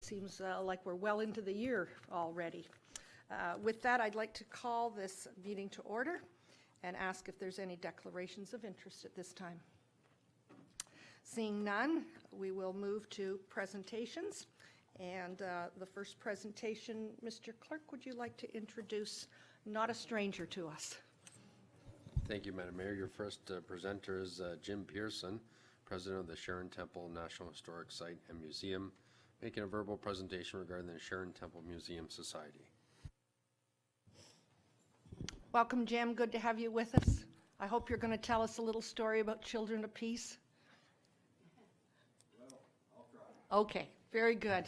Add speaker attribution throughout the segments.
Speaker 1: seems like we're well into the year already. With that, I'd like to call this meeting to order and ask if there's any declarations of interest at this time. Seeing none, we will move to presentations. And the first presentation, Mr. Clerk, would you like to introduce Not a Stranger to us?
Speaker 2: Thank you, Madam Mayor. Your first presenter is Jim Pearson, President of the Sharon Temple National Historic Site and Museum, making a verbal presentation regarding the Sharon Temple Museum Society.
Speaker 1: Welcome, Jim. Good to have you with us. I hope you're going to tell us a little story about Children of Peace.
Speaker 3: Well, I'll try.
Speaker 1: Okay, very good.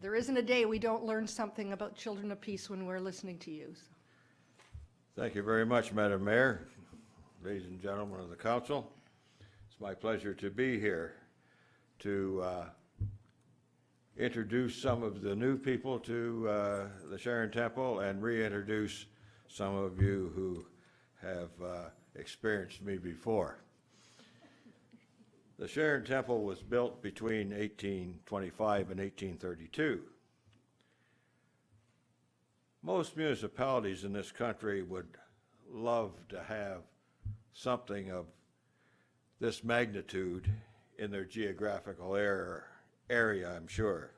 Speaker 1: There isn't a day we don't learn something about Children of Peace when we're listening to you. So.
Speaker 3: Thank you very much, Madam Mayor, ladies and gentlemen of the council. It's my pleasure to be here to introduce some of the new people to the Sharon Temple and reintroduce some of you who have experienced me before. The Sharon Temple was built between 1825 and 1832. Most municipalities in this country would love to have something of this magnitude in their geographical area, I'm sure.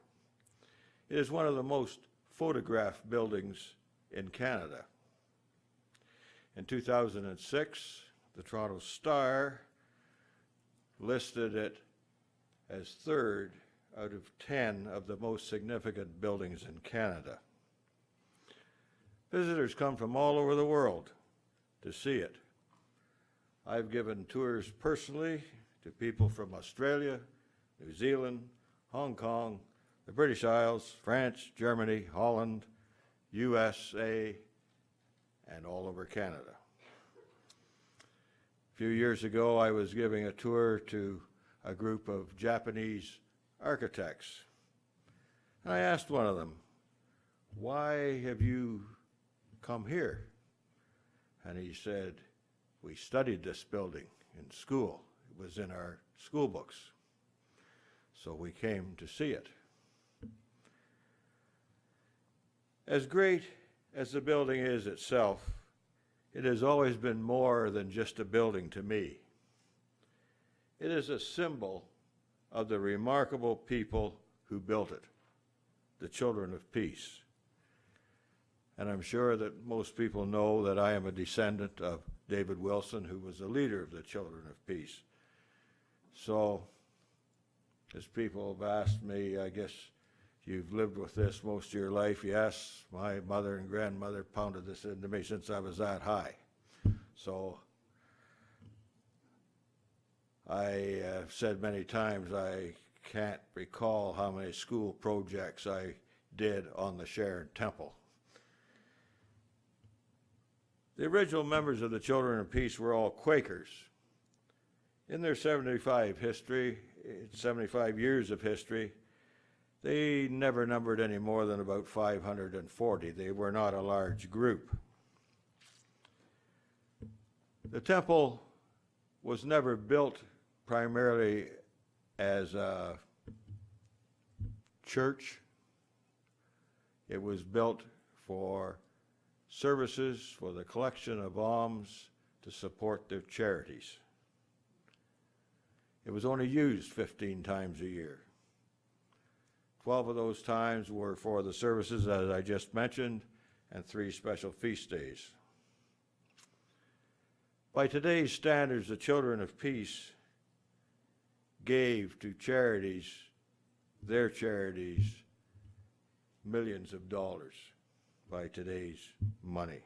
Speaker 3: It is one of the most photographed buildings in Canada. In 2006, the Toronto Star listed it as third out of 10 of the most significant buildings in Canada. Visitors come from all over the world to see it. I've given tours personally to people from Australia, New Zealand, Hong Kong, the British Isles, France, Germany, Holland, USA, and all over Canada. A few years ago, I was giving a tour to a group of Japanese architects. And I asked one of them, "Why have you come here?" And he said, "We studied this building in school. It was in our school books. So we came to see it." As great as the building is itself, it has always been more than just a building to me. It is a symbol of the remarkable people who built it, the Children of Peace. And I'm sure that most people know that I am a descendant of David Wilson, who was the leader of the Children of Peace. So, as people have asked me, I guess you've lived with this most of your life. Yes, my mother and grandmother pounded this into me since I was that high. So I have said many times I can't recall how many school projects I did on the Sharon Temple. The original members of the Children of Peace were all Quakers. In their 75 years of history, they never numbered any more than about 540. They were not a large group. The temple was never built primarily as a church. It was built for services, for the collection of alms to support their charities. It was only used 15 times a year. 12 of those times were for the services, as I just mentioned, and 3 special feast days. By today's standards, the Children of Peace gave to charities, their charities, millions of dollars by today's money.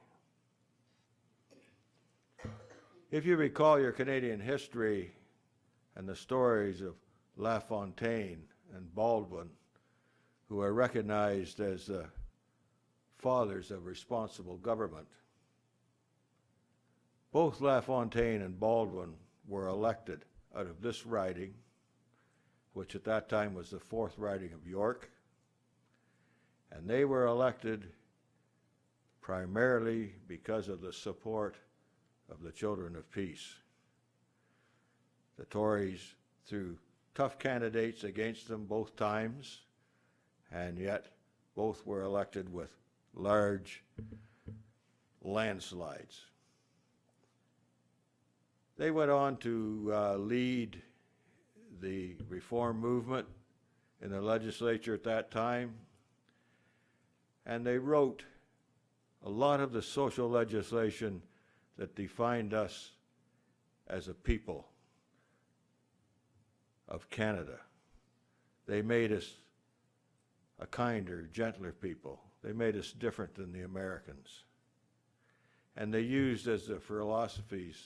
Speaker 3: If you recall your Canadian history and the stories of LaFontaine and Baldwin, who are recognized as the fathers of responsible government, both LaFontaine and Baldwin were elected out of this riding, which at that time was the 4th riding of York, and they were elected primarily because of the support of the Children of Peace. The Tories threw tough candidates against them both times, and yet both were elected with large landslides. They went on to lead the reform movement in the legislature at that time, and they wrote a lot of the social legislation that defined us as a people of Canada. They made us a kinder, gentler people. They made us different than the Americans. And they used as their philosophies,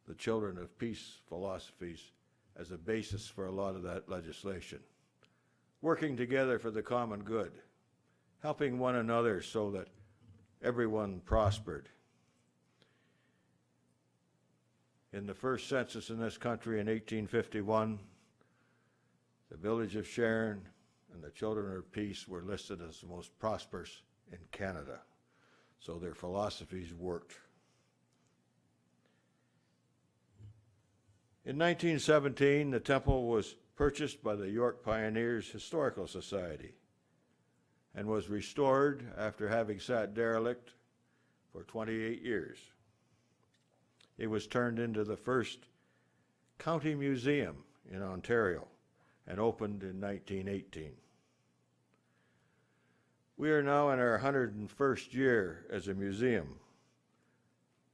Speaker 3: the Children of Peace philosophies, as a basis for a lot of that legislation. Working together for the common good, helping one another so that everyone prospered. In the first census in this country in 1851, the village of Sharon and the Children of Peace were listed as the most prosperous in Canada. So their philosophies worked. In 1917, the temple was purchased by the York Pioneers Historical Society and was restored after having sat derelict for 28 years. It was turned into the first county museum in Ontario and opened in 1918. We are now in our 101st year as a museum,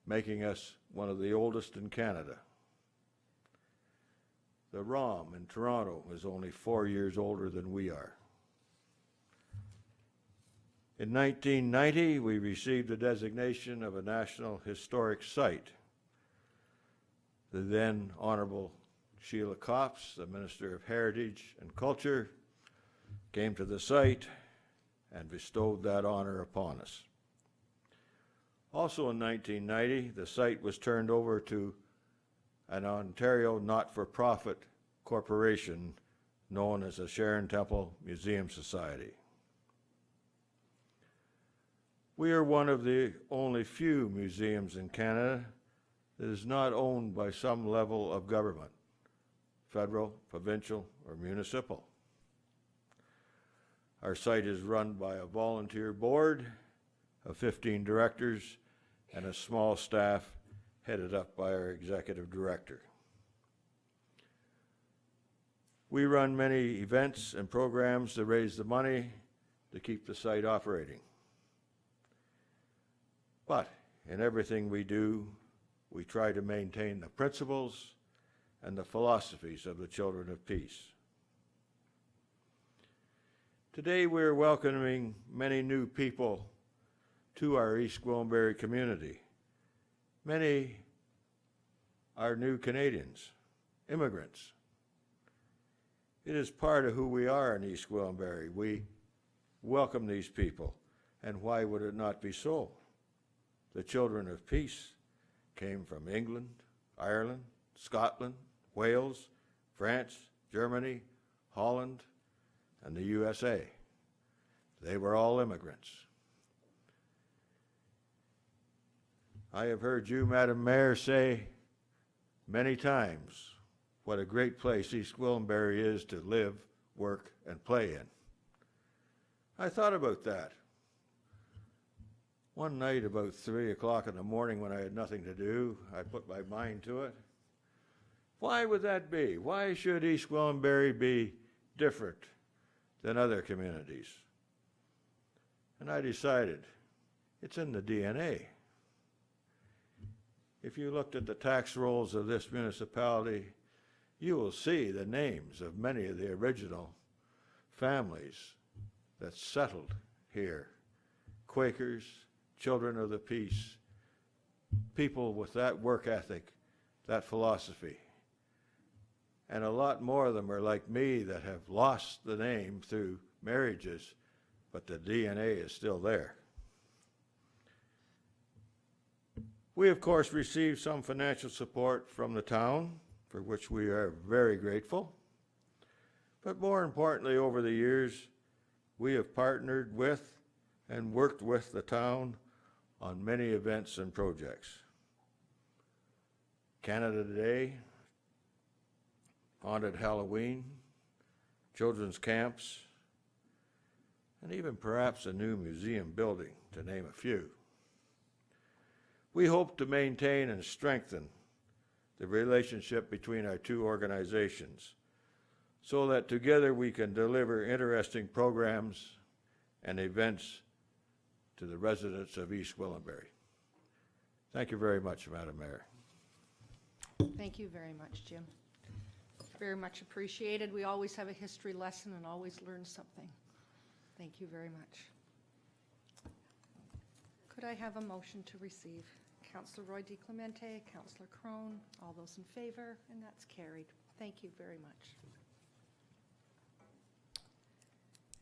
Speaker 3: making us one of the oldest in Canada. The ROM in Toronto is only 4 years older than we are. In 1990, we received the designation of a National Historic Site. The then Honorable Sheila Copps, the Minister of Heritage and Culture, came to the site and bestowed that honor upon us. Also in 1990, the site was turned over to an Ontario not-for-profit corporation known as the Sharon Temple Museum Society. We are one of the only few museums in Canada that is not owned by some level of government, federal, provincial, or municipal. Our site is run by a volunteer board of 15 directors and a small staff headed up by our executive director. We run many events and programs to raise the money to keep the site operating. But in everything we do, we try to maintain the principles and the philosophies of the Children of Peace. Today we're welcoming many new people to our East Gwillimbury community. Many are new Canadians, immigrants. It is part of who we are in East Gwillimbury. We welcome these people, and why would it not be so? The Children of Peace came from England, Ireland, Scotland, Wales, France, Germany, Holland, and the USA. They were all immigrants. I have heard you, Madam Mayor, say many times what a great place East Gwillimbury is to live, work, and play in. I thought about that. One night about 3 o'clock in the morning when I had nothing to do, I put my mind to it. Why would that be? Why should East Gwillimbury be different than other communities? And I decided it's in the DNA. If you looked at the tax rolls of this municipality, you will see the names of many of the original families that settled here. Quakers, Children of the Peace, people with that work ethic, that philosophy. And a lot more of them are like me that have lost the name through marriages, but the DNA is still there. We, of course, received some financial support from the town, for which we are very grateful. But more importantly, over the years, we have partnered with and worked with the town on many events and projects. Canada Day, Haunted Halloween, children's camps, and even perhaps a new museum building, to name a few. We hope to maintain and strengthen the relationship between our two organizations so that together we can deliver interesting programs and events to the residents of East Willenbury. Thank you very much, Madam Mayor.
Speaker 1: Thank you very much, Jim. Very much appreciated. We always have a history lesson and always learn something. Thank you very much. Could I have a motion to receive? Councillor Roy DiClemente, Councillor Crone, all those in favor, and that's carried. Thank you very much.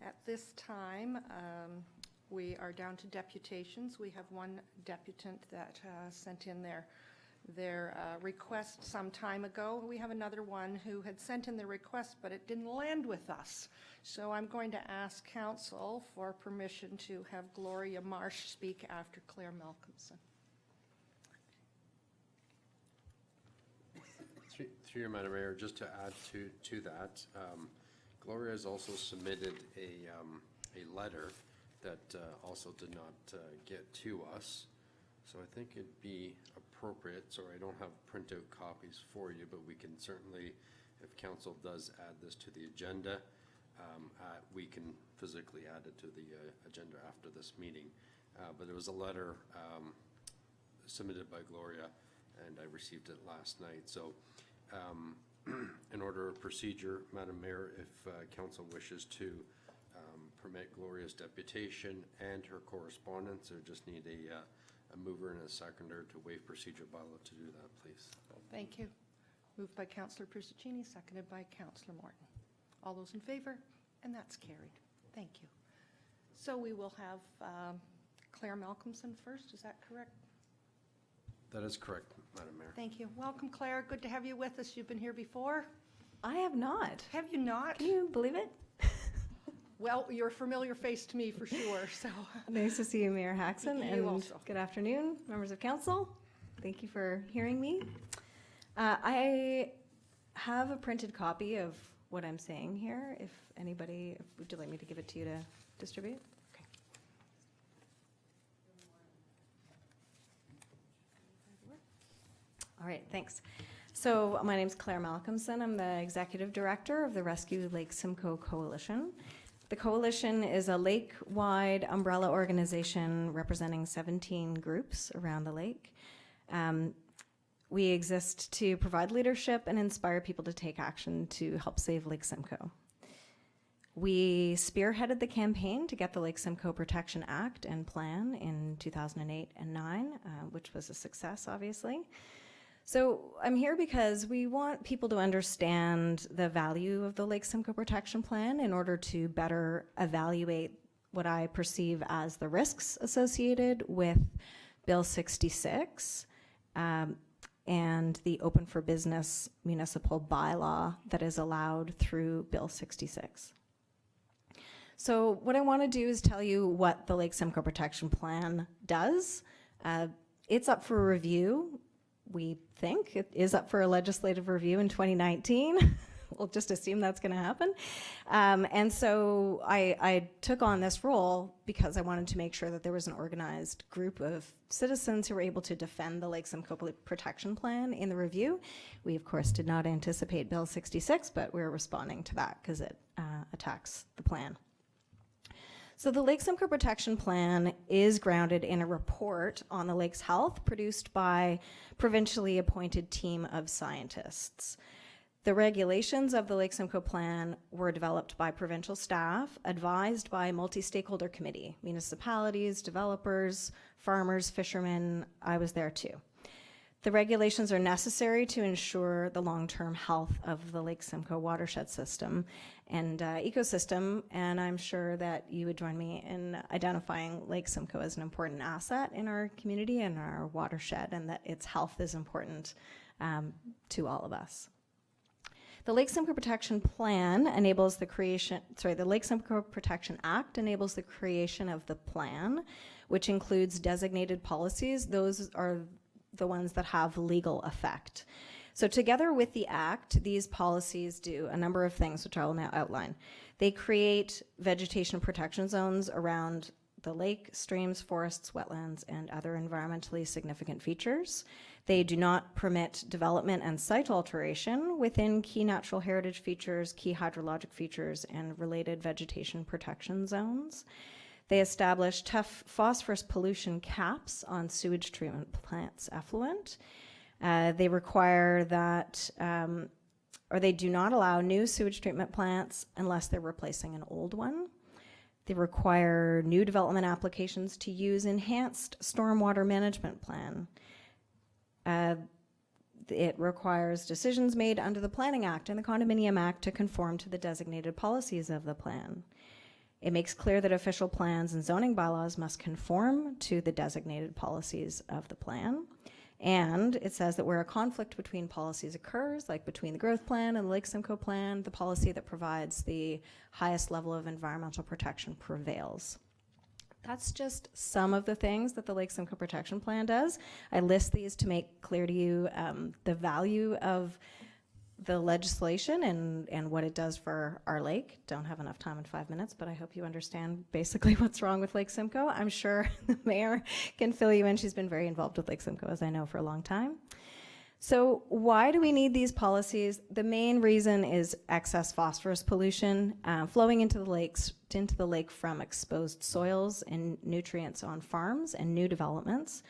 Speaker 1: At this time, we are down to deputations. We have one deputant that sent in their request some time ago. We have another one who had sent in the request, but it didn't land with us. So I'm going to ask council for permission to have Gloria Marsh speak after Claire Malcolmson.
Speaker 2: Through you, Madam Mayor, just to add to that, Gloria has also submitted a letter that also did not get to us. So I think it'd be appropriate, sorry, I don't have printout copies for you, but we can certainly, if council does add this to the agenda, we can physically add it to the agenda after this meeting. But it was a letter submitted by Gloria, and I received it last night. So in order of procedure, Madam Mayor, if council wishes to permit Gloria's deputation and her correspondence, I just need a mover and a seconder to waive procedural bylaw to do that, please.
Speaker 1: Thank you. Moved by Councillor Pizzicini, seconded by Councillor Morton. All those in favor? And that's carried. Thank you. So we will have Claire Malcolmson first, is that correct?
Speaker 2: That is correct, Madam Mayor.
Speaker 1: Thank you. Welcome, Claire. Good to have you with us. You've been here before.
Speaker 4: I have not.
Speaker 1: Have you not?
Speaker 4: Can you believe it?
Speaker 1: Well, you're a familiar face to me for sure, so.
Speaker 4: Nice to see you, Mayor Haxon,
Speaker 1: You
Speaker 4: and
Speaker 1: also.
Speaker 4: good afternoon, members of council. Thank you for hearing me. I have a printed copy of what I'm saying here. If anybody, would you like me to give it to you to distribute? Okay. All right, thanks. So my name's Claire Malcolmson. I'm the executive director of the Rescue Lake Simcoe Coalition. The coalition is a lake-wide umbrella organization representing 17 groups around the lake. We exist to provide leadership and inspire people to take action to help save Lake Simcoe. We spearheaded the campaign to get the Lake Simcoe Protection Act and Plan in 2008 and 9, which was a success, obviously. So I'm here because we want people to understand the value of the Lake Simcoe Protection Plan in order to better evaluate what I perceive as the risks associated with Bill 66 and the Open for Business municipal bylaw that is allowed through Bill 66. So what I want to do is tell you what the Lake Simcoe Protection Plan does. It's up for review. We think it is up for a legislative review in 2019. We'll just assume that's going to happen. And so I took on this role because I wanted to make sure that there was an organized group of citizens who were able to defend the Lake Simcoe Protection Plan in the review. We, of course, did not anticipate Bill 66, but we're responding to that because it attacks the plan. So the Lake Simcoe Protection Plan is grounded in a report on the lake's health produced by provincially appointed team of scientists. The regulations of the Lake Simcoe Plan were developed by provincial staff, advised by a multi-stakeholder committee, municipalities, developers, farmers, fishermen. I was there too. The regulations are necessary to ensure the long-term health of the Lake Simcoe watershed system and ecosystem, and I'm sure that you would join me in identifying Lake Simcoe as an important asset in our community and our watershed, and that its health is important to all of us. The Lake Simcoe Protection Plan enables the creation, the Lake Simcoe Protection Act enables the creation of the plan, which includes designated policies. Those are the ones that have legal effect. So together with the Act, these policies do a number of things, which I will now outline. They create vegetation protection zones around the lake, streams, forests, wetlands, and other environmentally significant features. They do not permit development and site alteration within key natural heritage features, key hydrologic features, and related vegetation protection zones. They establish tough phosphorus pollution caps on sewage treatment plants effluent. They require that, or they do not allow new sewage treatment plants unless they're replacing an old one. They require new development applications to use enhanced stormwater management plan. It requires decisions made under the Planning Act and the Condominium Act to conform to the designated policies of the plan. It makes clear that official plans and zoning bylaws must conform to the designated policies of the plan. And it says that where a conflict between policies occurs, like between the growth plan and the Lake Simcoe plan, the policy that provides the highest level of environmental protection prevails. That's just some of the things that the Lake Simcoe Protection Plan does. I list these to make clear to you the value of the legislation and what it does for our lake. Don't have enough time in 5 minutes, but I hope you understand basically what's wrong with Lake Simcoe. I'm sure the mayor can fill you in. She's been very involved with Lake Simcoe, as I know, for a long time. So why do we need these policies? The main reason is excess phosphorus pollution flowing into the lake from exposed soils and nutrients on farms and new developments,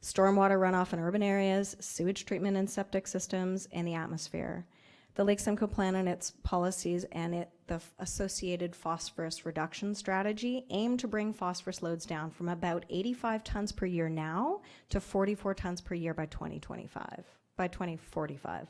Speaker 4: stormwater runoff in urban areas, sewage treatment in septic systems, and the atmosphere. The Lake Simcoe Plan and its policies and the associated phosphorus reduction strategy aim to bring phosphorus loads down from about 85 tons per year now to 44 tons per year by 2045.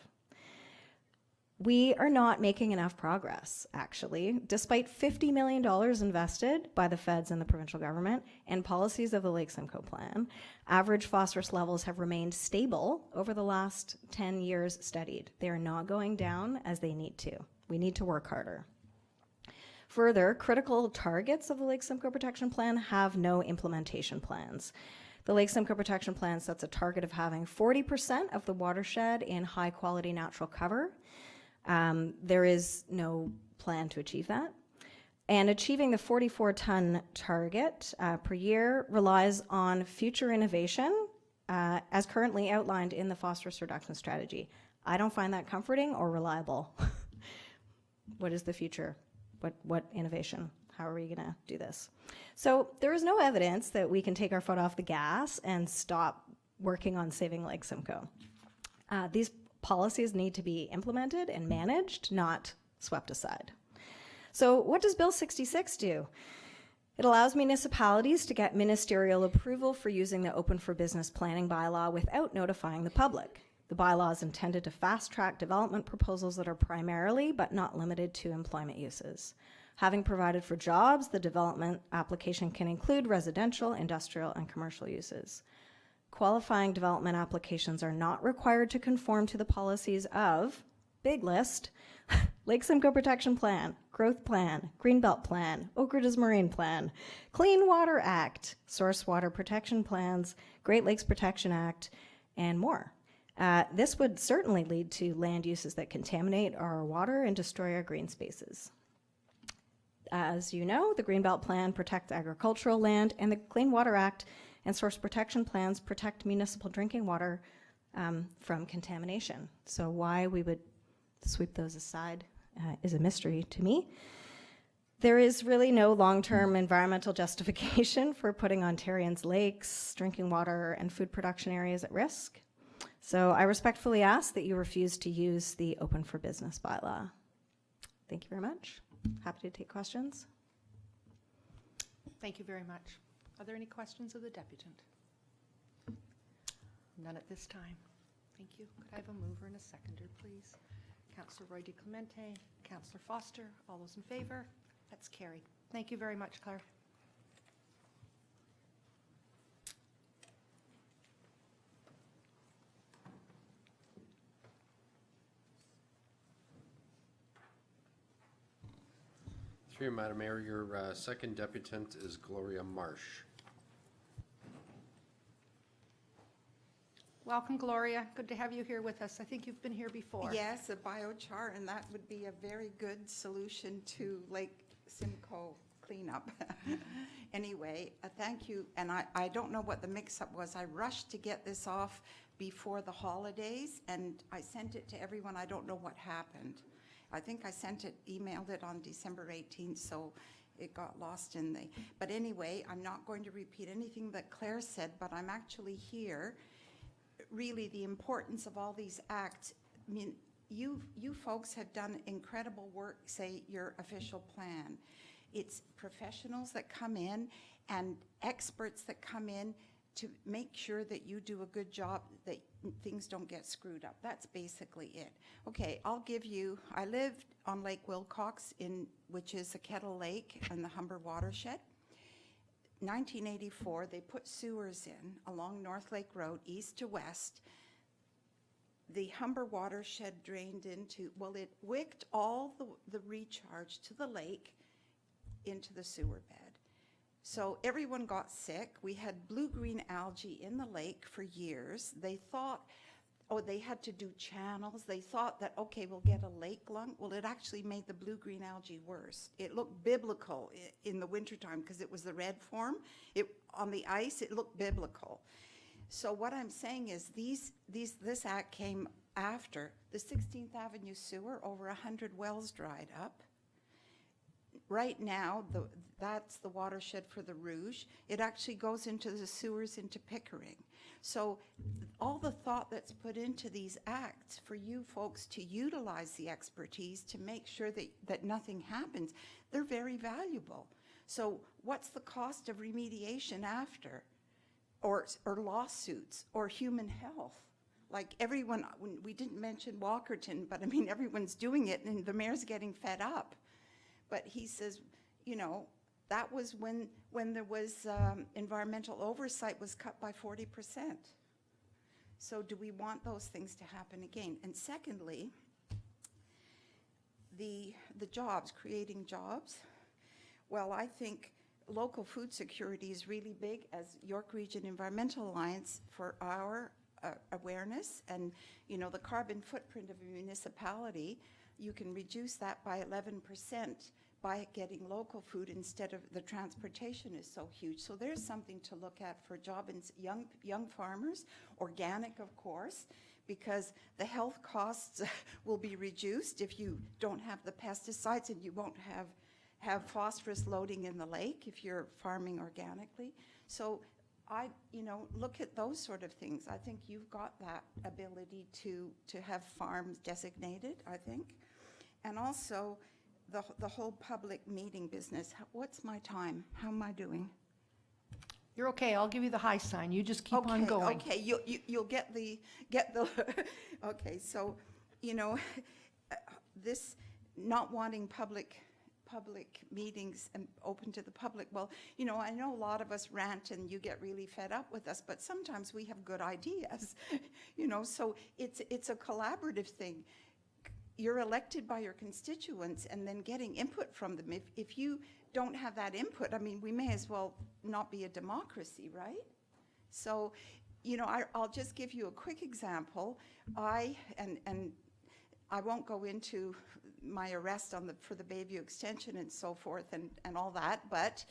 Speaker 4: We are not making enough progress, actually. Despite $50 million invested by the feds and the provincial government and policies of the Lake Simcoe Plan, average phosphorus levels have remained stable over the last 10 years studied. They are not going down as they need to. We need to work harder. Further, critical targets of the Lake Simcoe Protection Plan have no implementation plans. The Lake Simcoe Protection Plan sets a target of having 40% of the watershed in high-quality natural cover. There is no plan to achieve that. And achieving the 44-ton target per year relies on future innovation as currently outlined in the phosphorus reduction strategy. I don't find that comforting or reliable. What is the future? What innovation? How are we going to do this? So there is no evidence that we can take our foot off the gas and stop working on saving Lake Simcoe. These policies need to be implemented and managed, not swept aside. So what does Bill 66 do? It allows municipalities to get ministerial approval for using the Open for Business planning bylaw without notifying the public. The bylaw is intended to fast-track development proposals that are primarily, but not limited to, employment uses. Having provided for jobs, the development application can include residential, industrial, and commercial uses. Qualifying development applications are not required to conform to the policies of, big list, Lake Simcoe Protection Plan, Growth Plan, Greenbelt Plan, Oak Ridges Marine Plan, Clean Water Act, Source Water Protection Plans, Great Lakes Protection Act, and more. This would certainly lead to land uses that contaminate our water and destroy our green spaces. As you know, the Greenbelt Plan protects agricultural land, and the Clean Water Act and source protection plans protect municipal drinking water from contamination. So why we would sweep those aside is a mystery to me. There is really no long-term environmental justification for putting Ontarians' lakes, drinking water, and food production areas at risk. So I respectfully ask that you refuse to use the Open for Business bylaw. Thank you very much. Happy to take questions.
Speaker 1: Thank you very much. Are there any questions of the deputant? None at this time. Thank you. Could I have a mover and a seconder, please? Councillor Roy DeClemente, Councillor Foster, all those in favor? That's carried. Thank you very much, Claire.
Speaker 2: Through you, Madam Mayor, your second deputant is Gloria Marsh.
Speaker 1: Welcome, Gloria. Good to have you here with us. I think you've been here before.
Speaker 5: Yes, a biochar, and that would be a very good solution to Lake Simcoe cleanup. Anyway, thank you, and I don't know what the mix-up was. I rushed to get this off before the holidays, and I sent it to everyone. I don't know what happened. I think I emailed it on December 18th, so it got lost in the, but anyway, I'm not going to repeat anything that Claire said, but I'm actually here. Really, the importance of all these acts, I mean, you folks have done incredible work, say, your official plan. It's professionals that come in and experts that come in to make sure that you do a good job, that things don't get screwed up. That's basically it. Okay, I'll give you, I lived on Lake Wilcox, which is a kettle lake in the Humber watershed. 1984, they put sewers in along North Lake Road, east to west. The Humber watershed drained into, well, it wicked all the recharge to the lake into the sewer bed. So everyone got sick. We had blue-green algae in the lake for years. They thought, oh, they had to do channels. They thought that, okay, we'll get a lake lung. Well, it actually made the blue-green algae worse. It looked biblical in the wintertime because it was the red form. On the ice, it looked biblical. So what I'm saying is this act came after the 16th Avenue sewer, over 100 wells dried up. Right now, that's the watershed for the Rouge. It actually goes into the sewers into Pickering. So all the thought that's put into these acts for you folks to utilize the expertise to make sure that nothing happens, they're very valuable. So what's the cost of remediation after? Or lawsuits or human health? Like everyone, we didn't mention Walkerton, but I mean, everyone's doing it and the mayor's getting fed up. But he says, you know, that was when there was environmental oversight was cut by 40%. So do we want those things to happen again? And secondly, the jobs, creating jobs. Well, I think local food security is really big as York Region Environmental Alliance for our awareness and, you know, the carbon footprint of a municipality. You can reduce that by 11% by getting local food instead of the transportation is so huge. So there's something to look at for job in young farmers, organic of course, because the health costs will be reduced if you don't have the pesticides and you won't have phosphorus loading in the lake if you're farming organically. So look at those sort of things. I think you've got that ability to have farms designated, I think. And also the whole public meeting business. What's my time? How am I doing?
Speaker 1: You're okay. I'll give you the high sign. You just keep on going.
Speaker 5: Okay, you'll get the, okay, so, you know, this not wanting public meetings and open to the public. Well, you know, I know a lot of us rant and you get really fed up with us, but sometimes we have good ideas, you know, so it's a collaborative thing. You're elected by your constituents and then getting input from them. If you don't have that input, I mean, we may as well not be a democracy, right? So, you know, I'll just give you a quick example. And I won't go into my arrest for the Bayview extension and so forth and all that, but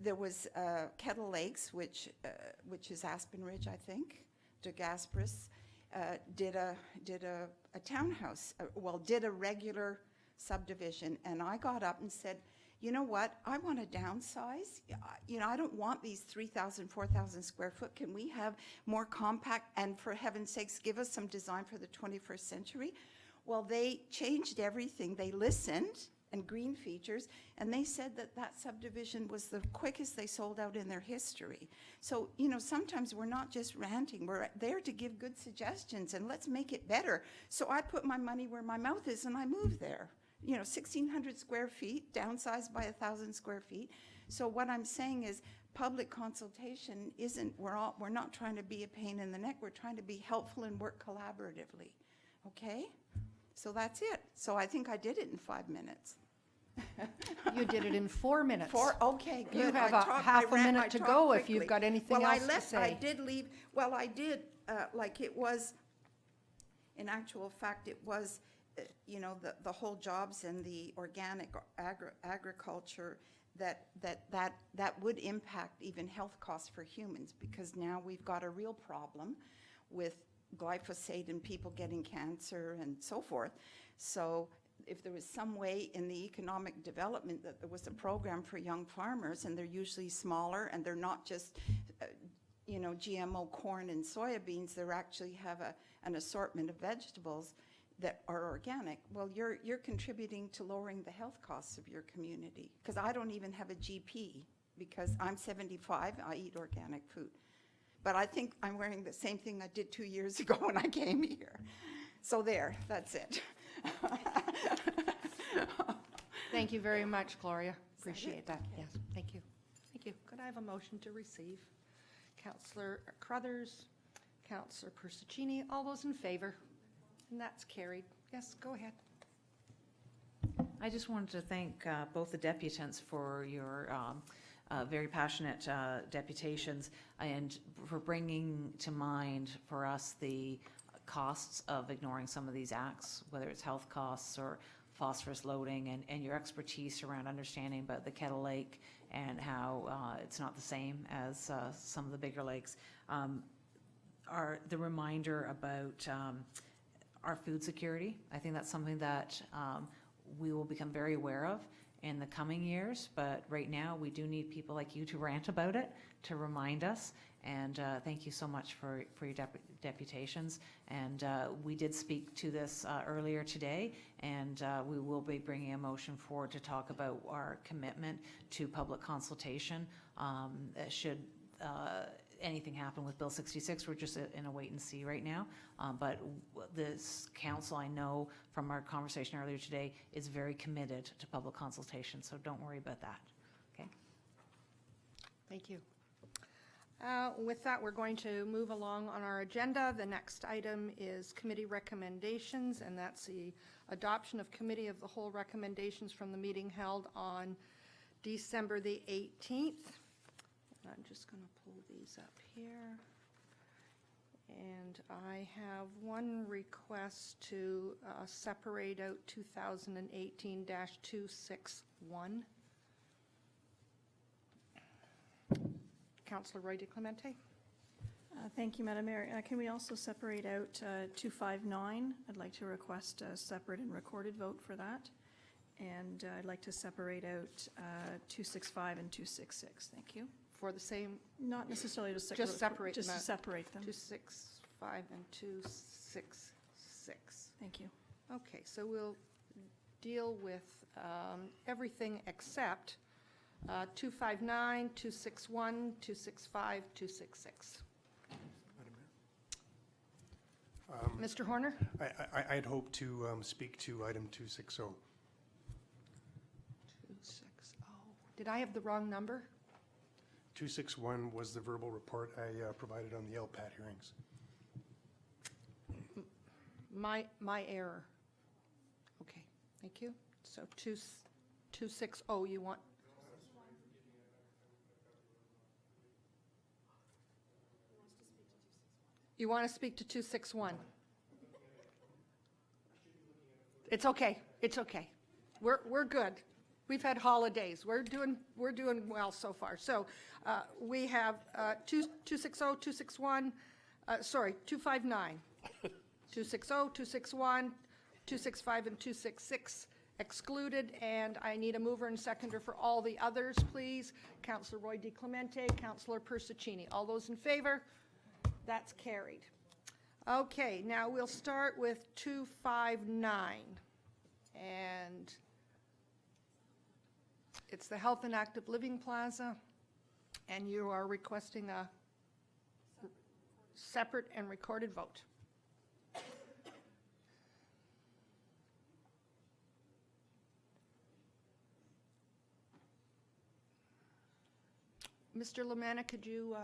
Speaker 5: there was Kettle Lakes, which is Aspen Ridge, I think, de Gasperis, did a townhouse, did a regular subdivision, and I got up and said, you know what, I want to downsize. You know, I don't want these 3,000, 4,000 square foot. Can we have more compact, and for heaven's sakes, give us some design for the 21st century? Well, they changed everything. They listened, and green features, and they said that subdivision was the quickest they sold out in their history. So, you know, sometimes we're not just ranting, we're there to give good suggestions, and let's make it better. So I put my money where my mouth is, and I moved there. You know, 1,600 square feet, downsized by 1,000 square feet. So what I'm saying is public consultation isn't, we're not trying to be a pain in the neck, we're trying to be helpful and work collaboratively, okay? So that's it. So I think I did it in 5 minutes.
Speaker 1: You did it in 4 minutes.
Speaker 5: Okay, good.
Speaker 1: You have
Speaker 5: I
Speaker 1: a
Speaker 5: talk-
Speaker 1: half
Speaker 5: I
Speaker 1: a
Speaker 5: ran-
Speaker 1: minute
Speaker 5: I
Speaker 1: to
Speaker 5: talk
Speaker 1: go if
Speaker 5: quickly.
Speaker 1: you've got anything
Speaker 5: Well,
Speaker 1: else to
Speaker 5: I
Speaker 1: say.
Speaker 5: did leave, well, I did, like it was, in actual fact, it was, you know, the whole jobs and the organic agriculture that would impact even health costs for humans, because now we've got a real problem with glyphosate and people getting cancer and so forth. So if there was some way in the economic development that there was a program for young farmers, and they're usually smaller, and they're not just, you know, GMO corn and soybeans, they actually have an assortment of vegetables that are organic. Well, you're contributing to lowering the health costs of your community. Because I don't even have a GP, because I'm 75, I eat organic food. But I think I'm wearing the same thing I did 2 years ago when I came here. So there, that's it.
Speaker 1: Thank you very much, Gloria. Appreciate
Speaker 5: it?
Speaker 1: that.
Speaker 5: Okay.
Speaker 1: Yes, thank you. Thank you. Could I have a motion to receive? Councillor Crothers, Councillor Persichini, all those in favor? And that's carried. Yes, go ahead.
Speaker 6: I just wanted to thank both the deputants for your very passionate deputations, and for bringing to mind for us the costs of ignoring some of these acts, whether it's health costs or phosphorus loading, and your expertise around understanding about the Kettle Lake and how it's not the same as some of the bigger lakes. Are the reminder about our food security. I think that's something that we will become very aware of in the coming years, but right now we do need people like you to rant about it, to remind us, and thank you so much for your deputations. And we did speak to this earlier today, and we will be bringing a motion forward to talk about our commitment to public consultation. Should anything happen with Bill 66, we're just in a wait and see right now. But this council, I know from our conversation earlier today, is very committed to public consultation, so don't worry about that. Okay.
Speaker 1: Thank you. With that, we're going to move along on our agenda. The next item is committee recommendations, and that's the adoption of committee of the whole recommendations from the meeting held on December the 18th. I'm just going to pull these up here. And I have one request to separate out 2018-261. Councillor Roy DeClemente.
Speaker 7: Thank you, Madam Mayor. Can we also separate out 259? I'd like to request a separate and recorded vote for that. And I'd like to separate out 265 and 266. Thank you.
Speaker 1: For the same,
Speaker 7: Not necessarily to
Speaker 1: just separate them
Speaker 7: just to
Speaker 1: out.
Speaker 7: separate them.
Speaker 1: 265 and 266.
Speaker 7: Thank you.
Speaker 1: Okay, so we'll deal with everything except 259, 261, 265, 266. Mr. Horner?
Speaker 8: I'd hope to speak to item 260.
Speaker 1: 260. Did I have the wrong number?
Speaker 8: 261 was the verbal report I provided on the LPAT hearings.
Speaker 1: My error. Okay, thank you. So 260, you want? You want to speak to 261? It's okay, it's okay. We're good. We've had holidays. We're doing well so far. So we have 260, 261, 259, 260, 261, 265, and 266 excluded. And I need a mover and seconder for all the others, please. Councillor Roy DeClemente, Councillor Persichini. All those in favor? That's carried. Okay, now we'll start with 259. And it's the Health and Active Living Plaza, and you are requesting a separate and recorded vote. Mr. Lamanna, could you,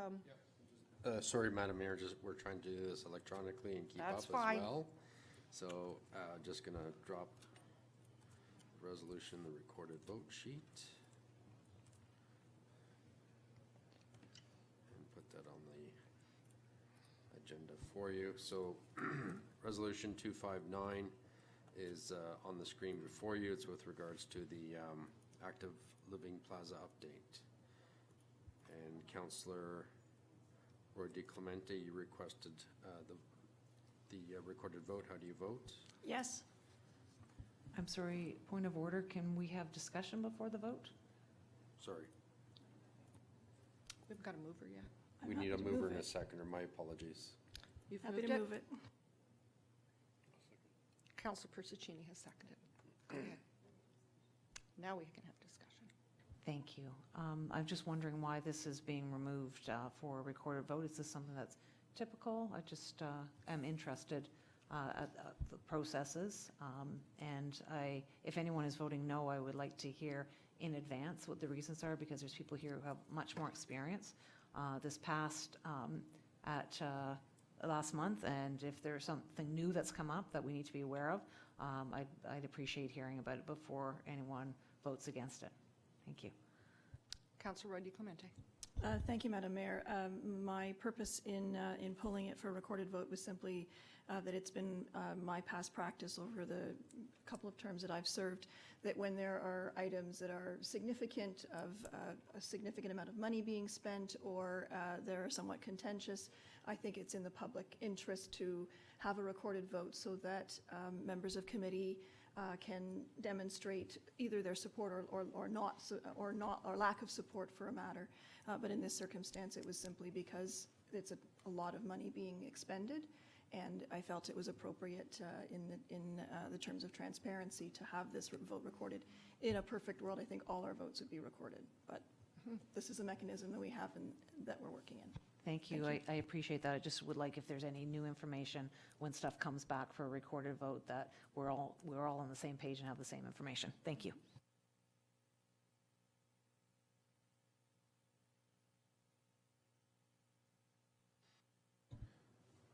Speaker 2: Sorry, Madam Mayor, we're trying to do this electronically and keep up
Speaker 1: That's
Speaker 2: as
Speaker 1: fine.
Speaker 2: well. So just going to drop resolution, the recorded vote sheet. And put that on the agenda for you. So resolution 259 is on the screen before you. It's with regards to the active living plaza update. And Councillor Roy DeClemente, you requested the recorded vote. How do you vote?
Speaker 7: Yes.
Speaker 6: I'm sorry, point of order, can we have discussion before the vote?
Speaker 2: Sorry.
Speaker 1: We've got a mover yet.
Speaker 7: I'm
Speaker 2: We need a
Speaker 7: happy to
Speaker 2: mover
Speaker 7: move
Speaker 2: and a
Speaker 7: it.
Speaker 2: seconder. My apologies.
Speaker 1: You've
Speaker 7: Happy
Speaker 1: moved
Speaker 7: to
Speaker 1: it.
Speaker 7: move it.
Speaker 1: Councillor Persicini has seconded. Go ahead. Now we can have discussion.
Speaker 6: Thank you. I'm just wondering why this is being removed for a recorded vote. Is this something that's typical? I just am interested at the processes. And if anyone is voting no, I would like to hear in advance what the reasons are, because there's people here who have much more experience. This passed at last month, and if there's something new that's come up that we need to be aware of, I'd appreciate hearing about it before anyone votes against it. Thank you.
Speaker 1: Councillor Roy DeClemente.
Speaker 7: Thank you, Madam Mayor. My purpose in pulling it for a recorded vote was simply that it's been my past practice over the couple of terms that I've served, that when there are items that are significant, of a significant amount of money being spent, or they're somewhat contentious, I think it's in the public interest to have a recorded vote so that members of committee can demonstrate either their support or not, or lack of support for a matter. But in this circumstance, it was simply because it's a lot of money being expended, and I felt it was appropriate in the terms of transparency to have this vote recorded. In a perfect world, I think all our votes would be recorded, but this is a mechanism that we have and that we're working in.
Speaker 6: Thank you. I appreciate that. I just would like, if there's any new information when stuff comes back for a recorded vote, that we're all on the same page and have the same information. Thank you.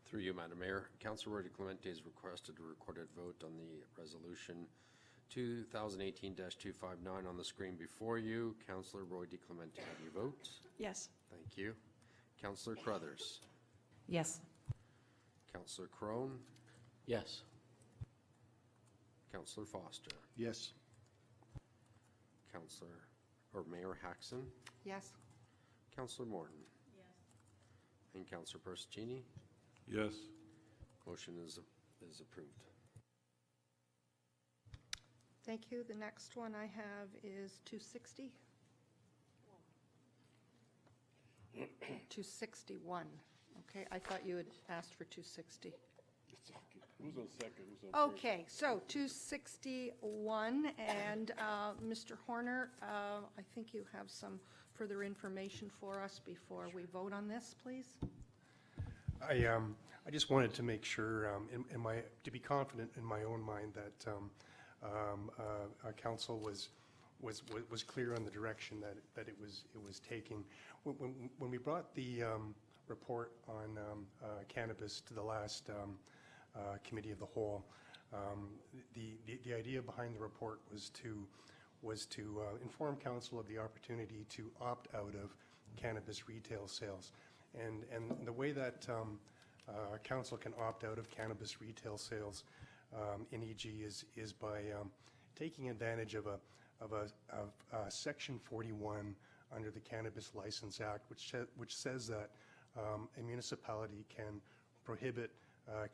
Speaker 2: Through you, Madam Mayor. Councillor Roy DeClemente has requested a recorded vote on the resolution 2018-259 on the screen before you. Councillor Roy DeClemente, how do you vote?
Speaker 7: Yes.
Speaker 2: Thank you. Councillor Crothers.
Speaker 6: Yes.
Speaker 2: Councillor Crone.
Speaker 9: Yes.
Speaker 2: Councillor Foster.
Speaker 8: Yes.
Speaker 2: Councillor, or Mayor Haxon.
Speaker 1: Yes.
Speaker 2: Councillor Morton. Yes. And Councillor Persicini.
Speaker 3: Yes.
Speaker 2: Motion is approved.
Speaker 1: Thank you. The next one I have is 260. 261. Okay, I thought you had asked for 260.
Speaker 10: Who's on second? Who's on first?
Speaker 1: Okay, so 261, and Mr. Horner, I think you have some further information for us before we vote on this, please.
Speaker 8: I just wanted to make sure, to be confident in my own mind that our council was clear on the direction that it was taking. When we brought the report on cannabis to the last committee of the whole, the idea behind the report was to inform council of the opportunity to opt out of cannabis retail sales. And the way that council can opt out of cannabis retail sales in EG is by taking advantage of a Section 41 under the Cannabis License Act, which says that a municipality can prohibit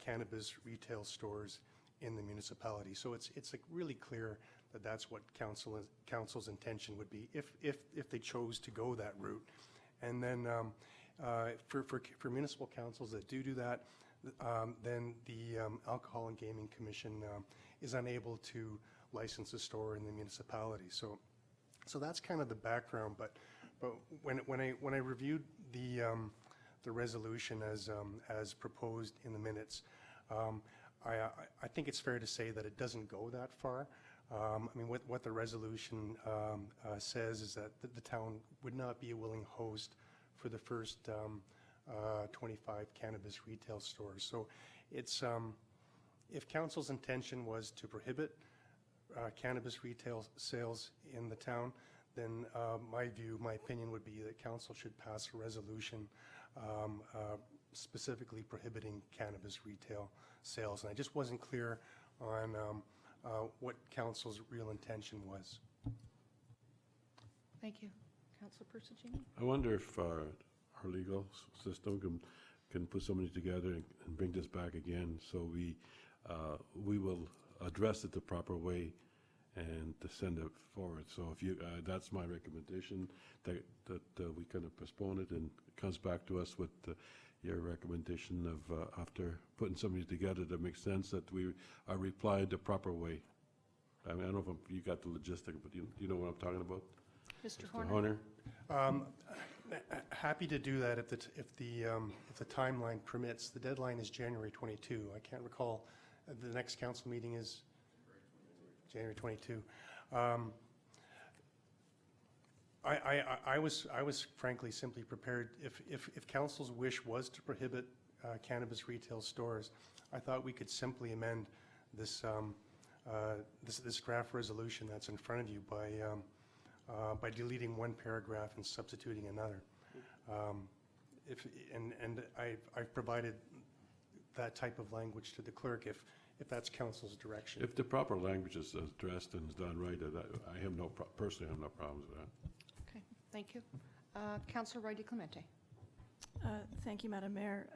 Speaker 8: cannabis retail stores in the municipality. So it's like really clear that that's what council's intention would be if they chose to go that route. And then for municipal councils that do that, then the Alcohol and Gaming Commission is unable to license a store in the municipality. So that's kind of the background. But when I reviewed the resolution as proposed in the minutes, I think it's fair to say that it doesn't go that far. I mean, what the resolution says is that the town would not be a willing host for the first 25 cannabis retail stores. So it's if council's intention was to prohibit cannabis retail sales in the town, then my opinion would be that council should pass a resolution specifically prohibiting cannabis retail sales. And I just wasn't clear on what council's real intention was.
Speaker 1: Thank you. Councilor Persicini?
Speaker 10: I wonder if our legal system can put somebody together and bring this back again, so we will address it the proper way and to send it forward. So if you, that's my recommendation, that we kind of postpone it and it comes back to us with your recommendation of after putting somebody together that makes sense, that we are replied the proper way. I mean, I don't know if you got the logistic, but you know what I'm talking about?
Speaker 1: Mr.
Speaker 10: Mr.
Speaker 1: Horner?
Speaker 8: Happy to do that if the timeline permits. The deadline is January 22. I can't recall. The next council meeting is January 22. I was frankly simply prepared, if council's wish was to prohibit cannabis retail stores, I thought we could simply amend this draft resolution that's in front of you by deleting one paragraph and substituting another. I've provided that type of language to the clerk if that's council's direction.
Speaker 10: If the proper language is addressed and is done right, I have personally have no problems with that.
Speaker 1: Okay, thank you. Councilor Roy DeClemente?
Speaker 7: Thank you, Madam Mayor.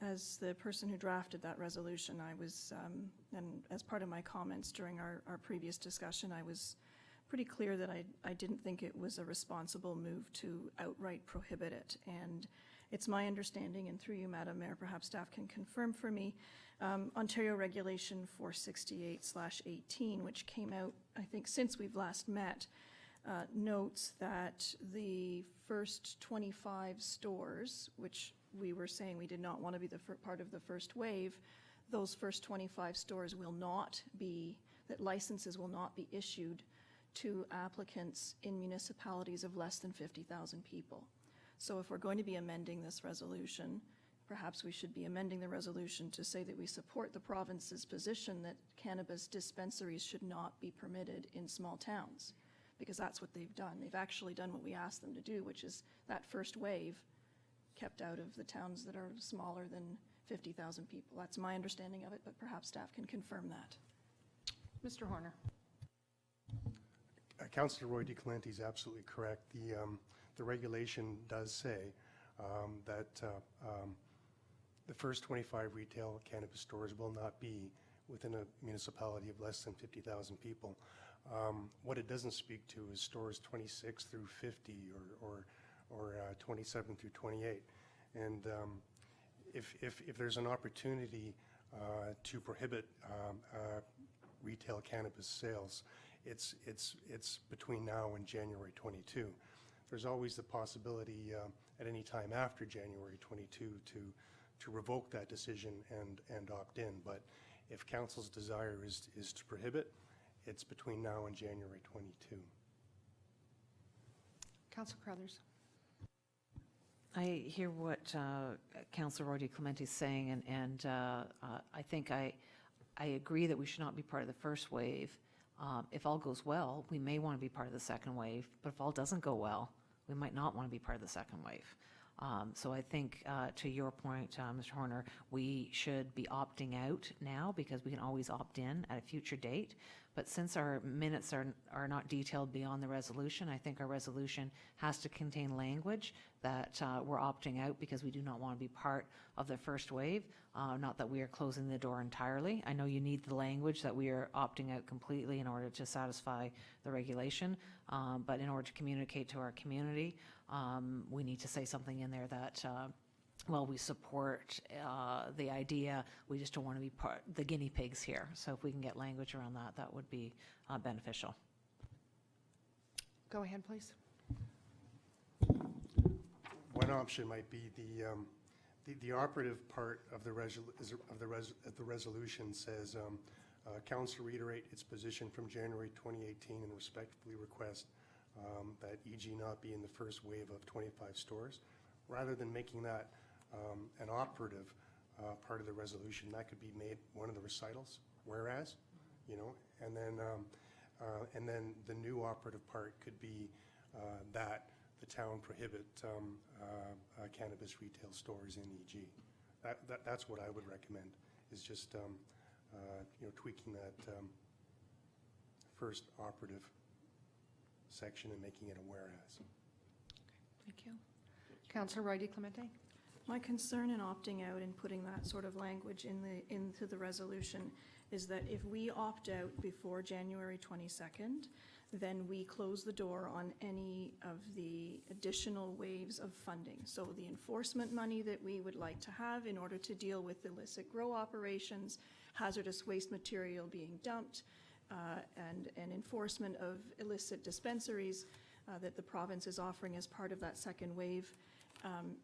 Speaker 7: As the person who drafted that resolution, I was, and as part of my comments during our previous discussion, I was pretty clear that I didn't think it was a responsible move to outright prohibit it. And it's my understanding, and through you, Madam Mayor, perhaps staff can confirm for me, Ontario Regulation 468/18, which came out, I think, since we've last met, notes that the first 25 stores, which we were saying we did not want to be the part of the first wave, those first 25 stores will not be, that licenses will not be issued to applicants in municipalities of less than 50,000 people. So if we're going to be amending this resolution, perhaps we should be amending the resolution to say that we support the province's position that cannabis dispensaries should not be permitted in small towns, because that's what they've done. They've actually done what we asked them to do, which is that first wave kept out of the towns that are smaller than 50,000 people. That's my understanding of it, but perhaps staff can confirm that.
Speaker 1: Mr. Horner?
Speaker 8: Councillor Roy DeClemente is absolutely correct. The regulation does say that the first 25 retail cannabis stores will not be within a municipality of less than 50,000 people. What it doesn't speak to is stores 26 through 50 or 27 through 28. And if there's an opportunity to prohibit retail cannabis sales, it's between now and January 22. There's always the possibility at any time after January 22 to revoke that decision and opt in. But if council's desire is to prohibit, it's between now and January 22.
Speaker 1: Councilor Crothers?
Speaker 6: I hear what Councillor Roy DeClemente is saying, and I think I agree that we should not be part of the first wave. If all goes well, we may want to be part of the second wave, but if all doesn't go well, we might not want to be part of the second wave. So I think, to your point, Mr. Horner, we should be opting out now because we can always opt in at a future date. But since our minutes are not detailed beyond the resolution, I think our resolution has to contain language that we're opting out because we do not want to be part of the first wave. Not that we are closing the door entirely. I know you need the language that we are opting out completely in order to satisfy the regulation. But in order to communicate to our community, we need to say something in there that well, we support the idea, we just don't want to be the guinea pigs here. So if we can get language around that, that would be beneficial.
Speaker 1: Go ahead, please.
Speaker 8: One option might be the operative part of the resolution says, Council reiterate its position from January 2018 and respectfully request that EG not be in the first wave of 25 stores. Rather than making that an operative part of the resolution, that could be made one of the recitals. Whereas And then the new operative part could be that the town prohibit cannabis retail stores in EG. That's what I would recommend, is just tweaking that first operative section and making it a whereas.
Speaker 1: Thank you. Councillor Roy Clemente?
Speaker 7: My concern in opting out and putting that sort of language into the resolution is that if we opt out before January 22nd, then we close the door on any of the additional waves of funding. So the enforcement money that we would like to have in order to deal with illicit grow operations, hazardous waste material being dumped, and enforcement of illicit dispensaries that the province is offering as part of that second wave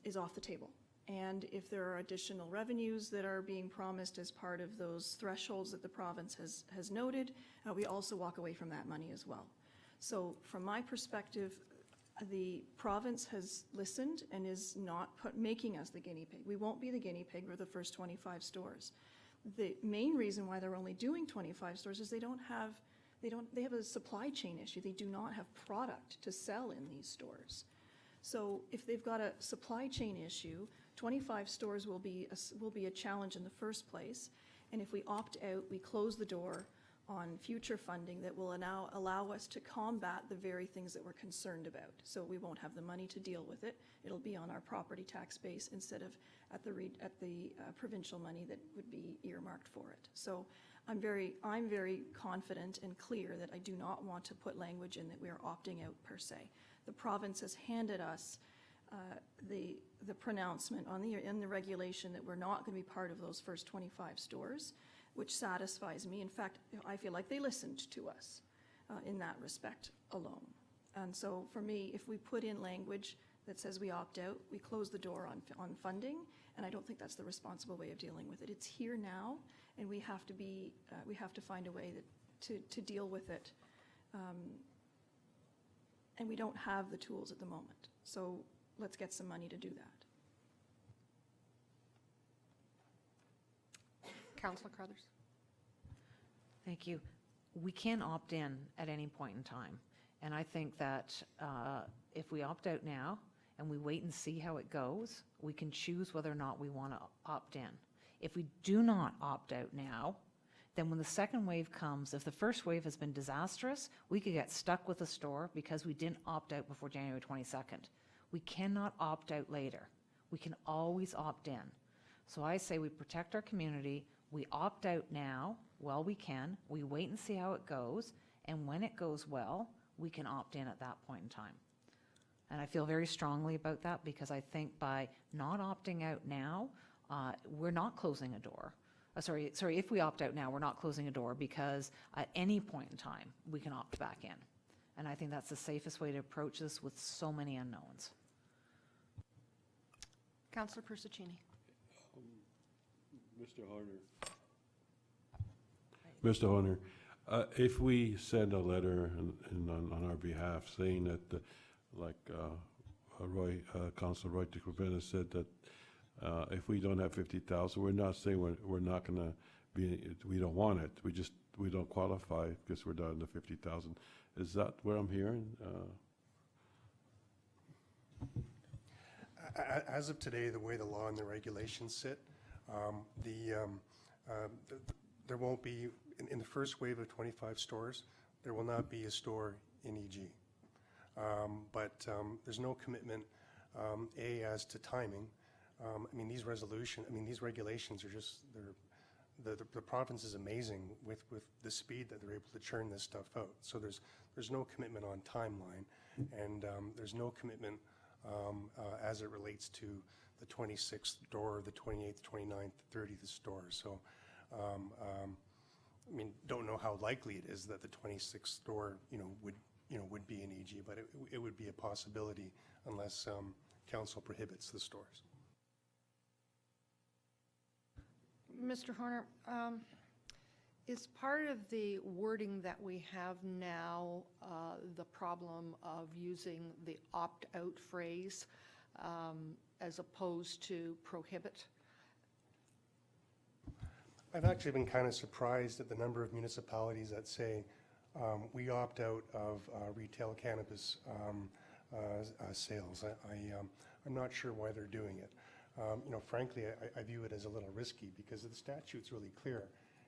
Speaker 7: is off the table. And if there are additional revenues that are being promised as part of those thresholds that the province has noted, we also walk away from that money as well. So from my perspective, the province has listened and is not making us the guinea pig. We won't be the guinea pig for the first 25 stores. The main reason why they're only doing 25 stores is they have a supply chain issue. They do not have product to sell in these stores. So if they've got a supply chain issue, 25 stores will be a challenge in the first place. And if we opt out, we close the door on future funding that will now allow us to combat the very things that we're concerned about. So we won't have the money to deal with it. It'll be on our property tax base instead of at the provincial money that would be earmarked for it. So I'm very confident and clear that I do not want to put language in that we are opting out per se. The province has handed us the pronouncement in the regulation that we're not going to be part of those first 25 stores, which satisfies me. In fact, I feel like they listened to us in that respect alone. And so for me, if we put in language that says we opt out, we close the door on funding, and I don't think that's the responsible way of dealing with it. It's here now, and we have to find a way to deal with it. And we don't have the tools at the moment. So let's get some money to do that.
Speaker 1: Councillor Carruthers?
Speaker 6: Thank you. We can opt in at any point in time. And I think that if we opt out now and we wait and see how it goes, we can choose whether or not we want to opt in. If we do not opt out now, then when the second wave comes, if the first wave has been disastrous, we could get stuck with a store because we didn't opt out before January 22nd. We cannot opt out later. We can always opt in. So I say we protect our community, we opt out now while we can, we wait and see how it goes, and when it goes well, we can opt in at that point in time. And I feel very strongly about that because I think by not opting out now, we're not closing a door. Sorry, if we opt out now, we're not closing a door because at any point in time, we can opt back in. And I think that's the safest way to approach this with so many unknowns.
Speaker 1: Councillor Persichini?
Speaker 10: Mr. Horner, if we send a letter on our behalf saying that, Councillor Roy DeCrepena said that if we don't have 50,000, we're not saying we're not going to be, we don't want it. We don't qualify because we're down to 50,000. Is that what I'm hearing?
Speaker 8: As of today, the way the law and the regulations sit, there won't be, in the first wave of 25 stores, there will not be a store in EG. But there's no commitment, as to timing. These regulations are just, the province is amazing with the speed that they're able to churn this stuff out. So there's no commitment on timeline, and there's no commitment as it relates to the 26th store, the 28th, 29th, 30th store. So, don't know how likely it is that the 26th store, would be in EG, but it would be a possibility unless council prohibits the stores.
Speaker 1: Mr. Horner, is part of the wording that we have now the problem of using the opt-out phrase as opposed to prohibit?
Speaker 8: I've actually been kind of surprised at the number of municipalities that say, we opt out of retail cannabis sales. I'm not sure why they're doing it. Frankly, I view it as a little risky because the statute's really clear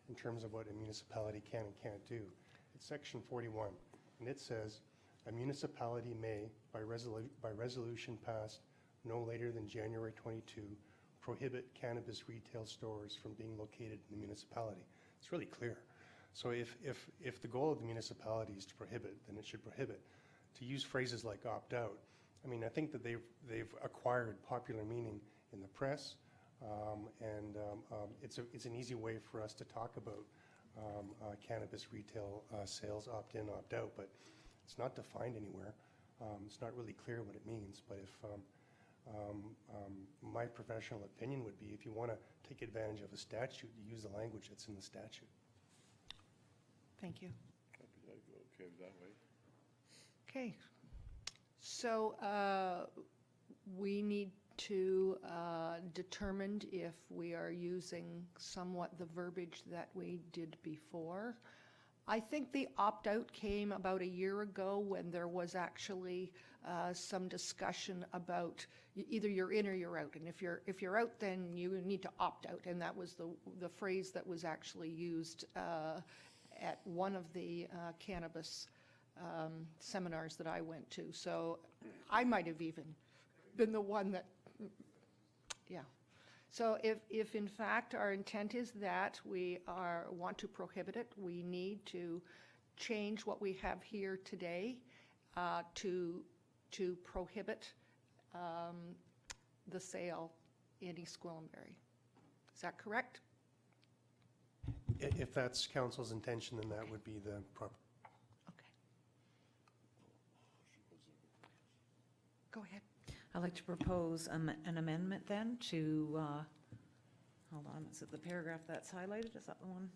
Speaker 8: in terms of what a municipality can and can't do. It's section 41, and it says, a municipality may, by resolution passed no later than January 22, prohibit cannabis retail stores from being located in the municipality. It's really clear. So if the goal of the municipality is to prohibit, then it should prohibit. To use phrases like opt out, I mean, I think that they've acquired popular meaning in the press, and it's an easy way for us to talk about cannabis retail sales, opt in, opt out, but it's not defined anywhere. It's not really clear what it means, but if my professional opinion would be, if you want to take advantage of a statute, you use the language that's in the statute.
Speaker 1: Thank you.
Speaker 10: Okay, that way.
Speaker 1: Okay. So we need to determine if we are using somewhat the verbiage that we did before. I think the opt-out came about a year ago when there was actually some discussion about either you're in or you're out, and if you're out, then you need to opt out, and that was the phrase that was actually used at one of the cannabis seminars that I went to. So I might have even been the one that, yeah. So if in fact our intent is that we want to prohibit it, we need to change what we have here today to prohibit the sale in East Gwillimbury. Is that correct?
Speaker 8: If that's council's intention, then that would be the proper.
Speaker 1: Okay. Go ahead.
Speaker 6: I'd like to propose an amendment then to, hold on, is it the paragraph that's highlighted? Is that the one?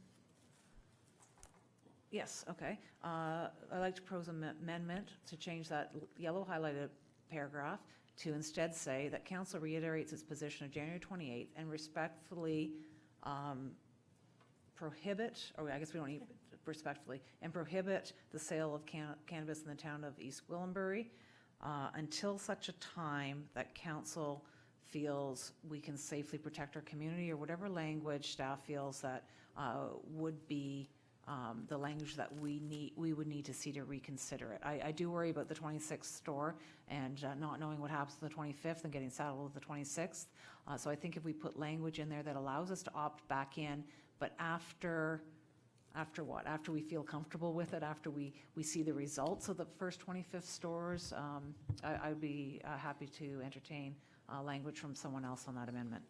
Speaker 6: Yes, okay. I'd like to propose an amendment to change that yellow highlighted paragraph to instead say that council reiterates its position of January 28th and respectfully prohibit, or I guess we don't need respectfully, and prohibit the sale of cannabis in the town of East Gwillimbury until such a time that council feels we can safely protect our community, or whatever language staff feels that would be the language that we would need to see to reconsider it. I do worry about the 26th store and not knowing what happens to the 25th and getting saddled with the 26th. So I think if we put language in there that allows us to opt back in, but after what? After we feel comfortable with it, after we see the results of the first 25th stores, I'd be happy to entertain language from someone else on that amendment.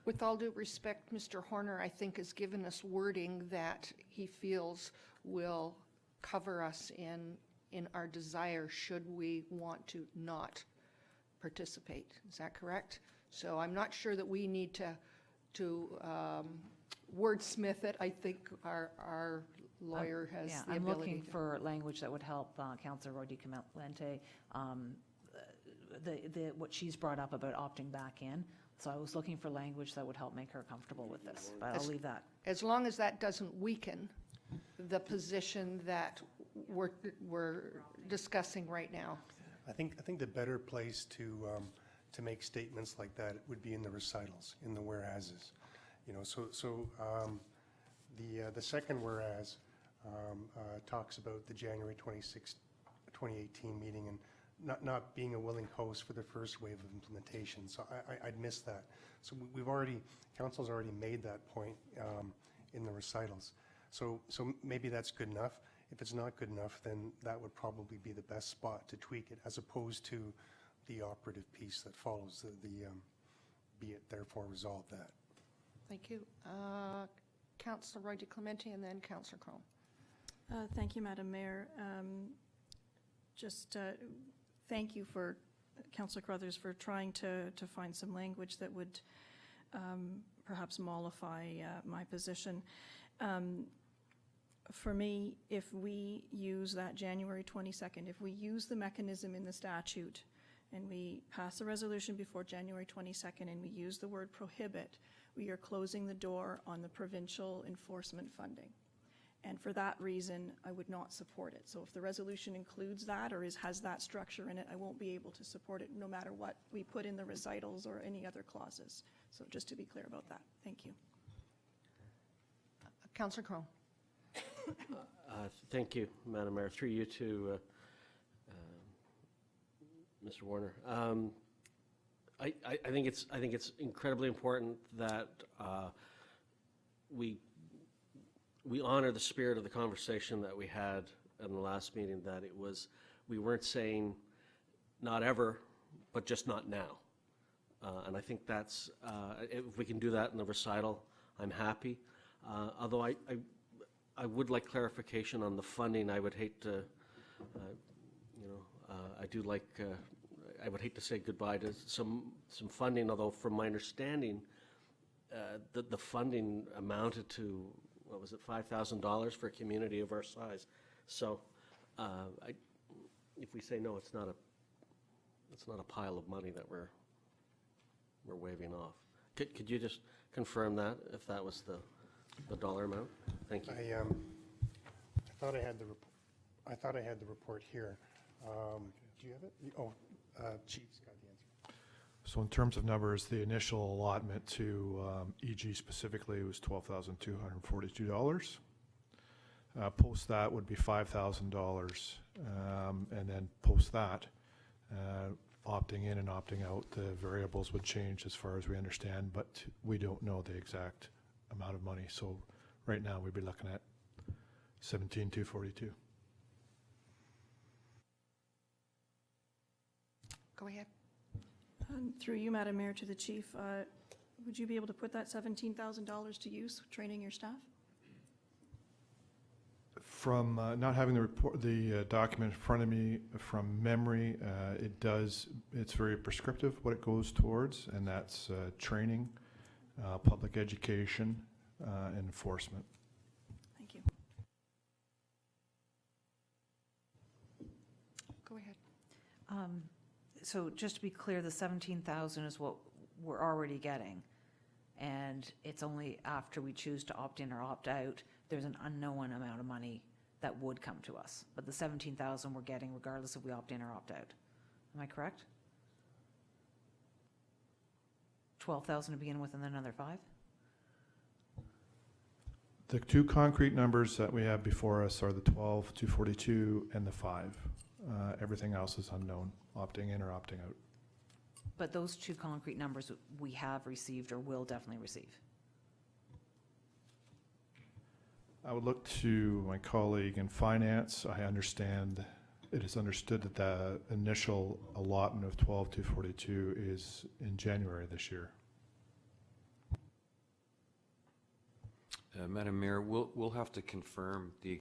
Speaker 1: With all due respect, Mr. Horner, I think, has given us wording that he feels will cover us in our desire should we want to not participate. Is that correct? So I'm not sure that we need to wordsmith it. I think our lawyer has
Speaker 6: Yeah,
Speaker 1: the
Speaker 6: I'm
Speaker 1: ability
Speaker 6: looking
Speaker 1: to.
Speaker 6: for language that would help Councillor Roy DiClemente, what she's brought up about opting back in. So I was looking for language that would help make her comfortable with this, but I'll leave that.
Speaker 1: As long as that doesn't weaken the position that we're discussing right now.
Speaker 8: I think the better place to make statements like that would be in the recitals, in the whereases. The second whereas talks about the January 26, 2018 meeting and not being a willing host for the first wave of implementation. So I'd miss that. So council's already made that point in the recitals. So maybe that's good enough. If it's not good enough, then that would probably be the best spot to tweak it, as opposed to the operative piece that follows the be it therefore resolved that.
Speaker 1: Thank you. Councillor Roy DiClemente and then Councillor Crone.
Speaker 7: Thank you, Madam Mayor. Thank you for Councillor Crothers for trying to find some language that would perhaps mollify my position. For me, if we use that January 22nd, if we use the mechanism in the statute and we pass a resolution before January 22nd and we use the word prohibit, we are closing the door on the provincial enforcement funding. And for that reason, I would not support it. So if the resolution includes that or has that structure in it, I won't be able to support it no matter what we put in the recitals or any other clauses. So just to be clear about that. Thank you.
Speaker 1: Councillor Crone.
Speaker 9: Thank you, Madam Mayor. Through you to Mr. Warner. I think it's incredibly important that we honor the spirit of the conversation that we had in the last meeting. That we weren't saying not ever, but just not now. And I think that's if we can do that in the recital, I'm happy. Although I would like clarification on the funding. I would hate to, I would hate to say goodbye to some funding, although from my understanding, the funding amounted to, what was it, $5,000 for a community of our size. So if we say no, it's not a pile of money that we're waving off. Could you just confirm that, if that was the dollar amount? Thank you.
Speaker 8: I thought I had the report here. Do you have it? Oh, Chief's got the answer.
Speaker 11: So in terms of numbers, the initial allotment to EG specifically was $12,242. Post that would be $5,000, and then post that, opting in and opting out, the variables would change as far as we understand, but we don't know the exact amount of money. So right now we'd be looking at $17,242.
Speaker 1: Go ahead.
Speaker 7: Through you, Madam Mayor, to the Chief, would you be able to put that $17,000 to use, training your staff?
Speaker 11: From not having the document in front of me, from memory, it's very prescriptive what it goes towards, and that's training, public education, and enforcement.
Speaker 7: Thank you.
Speaker 1: Go ahead.
Speaker 6: So just to be clear, the 17,000 is what we're already getting. And it's only after we choose to opt in or opt out, there's an unknown amount of money that would come to us. But the 17,000 we're getting regardless if we opt in or opt out. Am I correct? 12,000 to begin with and then another 5?
Speaker 11: The two concrete numbers that we have before us are the 12,242 and the 5. Everything else is unknown, opting in or opting out.
Speaker 6: But those two concrete numbers we have received or will definitely receive.
Speaker 11: I would look to my colleague in finance. I understand, it is understood that the initial allotment of 12,242 is in January this year.
Speaker 12: Madam Mayor, we'll have to confirm the.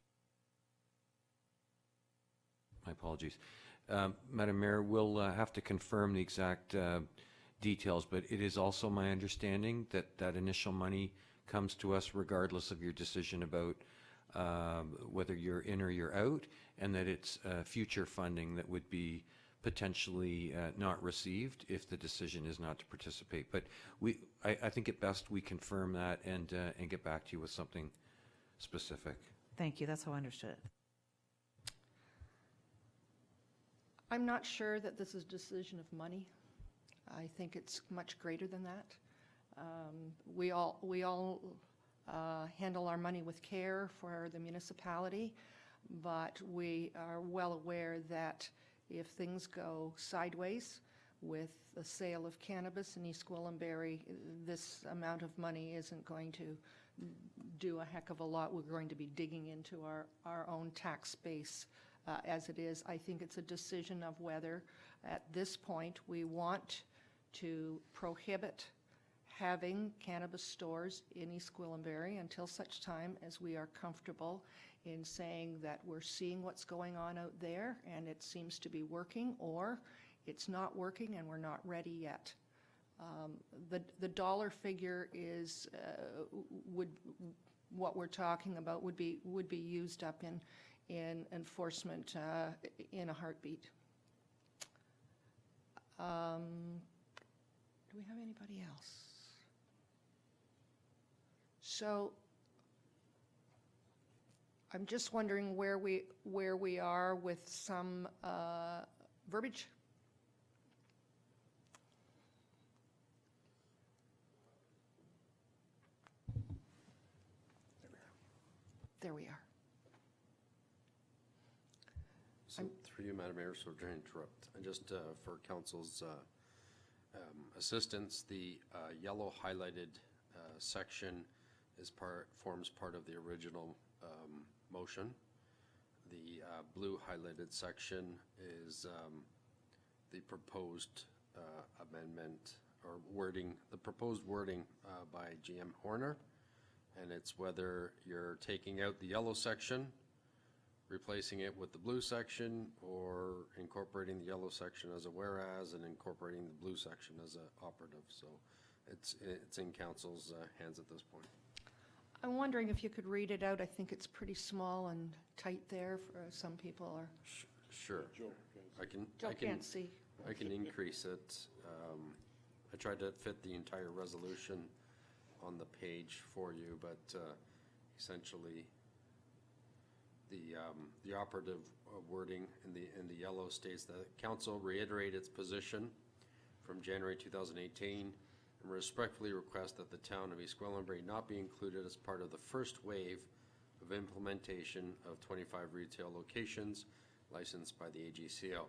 Speaker 12: My apologies. Madam Mayor, we'll have to confirm the exact details, but it is also my understanding that that initial money comes to us regardless of your decision about whether you're in or you're out, and that it's future funding that would be potentially not received if the decision is not to participate. But I think it best we confirm that and get back to you with something specific.
Speaker 6: Thank you. That's how I understood it.
Speaker 1: I'm not sure that this is a decision of money. I think it's much greater than that. We all handle our money with care for the municipality, but we are well aware that if things go sideways with the sale of cannabis in East Gwillimbury, this amount of money isn't going to do a heck of a lot. We're going to be digging into our own tax base as it is. I think it's a decision of whether at this point we want to prohibit having cannabis stores in East Gwillimbury until such time as we are comfortable in saying that we're seeing what's going on out there and it seems to be working, or it's not working and we're not ready yet. The dollar figure is what we're talking about would be used up in enforcement in a heartbeat. Do we have anybody else? So I'm just wondering where we are with some verbiage. There we are.
Speaker 2: So through you, Madam Mayor, so to interrupt, and just for council's assistance, the yellow highlighted section forms part of the original motion. The blue highlighted section is the proposed amendment or wording, the proposed wording by GM Horner. And it's whether you're taking out the yellow section, replacing it with the blue section, or incorporating the yellow section as a whereas and incorporating the blue section as an operative. So it's in council's hands at this point.
Speaker 1: I'm wondering if you could read it out. I think it's pretty small and tight there for some people are.
Speaker 2: Sure.
Speaker 1: Joe can't see.
Speaker 2: I can increase it. I tried to fit the entire resolution on the page for you, but essentially the operative wording in the yellow states that council reiterate its position from January 2018 and respectfully request that the town of East Gwillimbury not be included as part of the first wave of implementation of 25 retail locations licensed by the AGCO.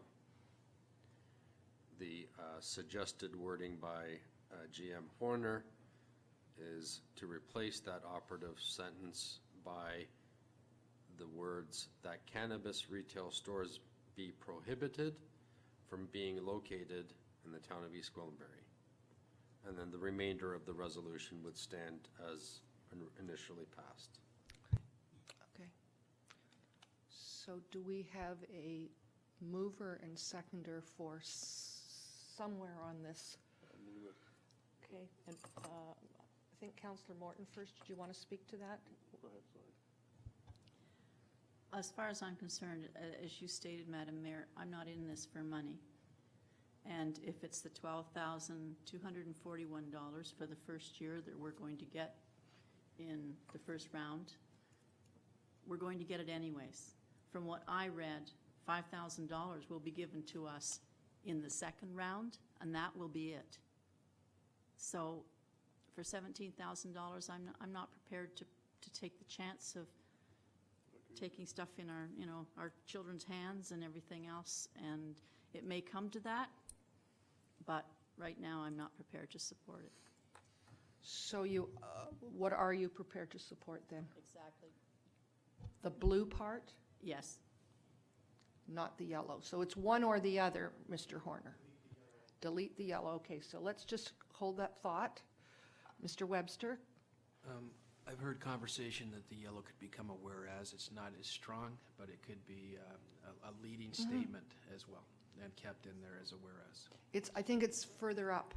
Speaker 2: The suggested wording by GM Horner is to replace that operative sentence by the words that cannabis retail stores be prohibited from being located in the town of East Gwillimbury. And then the remainder of the resolution would stand as initially passed.
Speaker 1: Okay. So do we have a mover and seconder for somewhere on this? Okay, and I think Councillor Morton first. Did you want to speak to that?
Speaker 10: Go ahead, sorry.
Speaker 13: As far as I'm concerned, as you stated, Madam Mayor, I'm not in this for money. And if it's the $12,241 for the first year that we're going to get in the first round, we're going to get it anyways. From what I read, $5,000 will be given to us in the second round, and that will be it. So for $17,000, I'm not prepared to take the chance of taking stuff in our, our children's hands and everything else. And it may come to that, but right now I'm not prepared to support it.
Speaker 1: So you, what are you prepared to support then?
Speaker 13: Exactly.
Speaker 1: The blue part,
Speaker 13: Yes.
Speaker 1: not the yellow. So it's one or the other, Mr. Horner. Delete the yellow. Okay, so let's just hold that thought. Mr. Webster?
Speaker 14: I've heard conversation that the yellow could become a whereas. It's not as strong, but it could be a leading statement as well, and kept in there as a whereas.
Speaker 1: I think it's further up.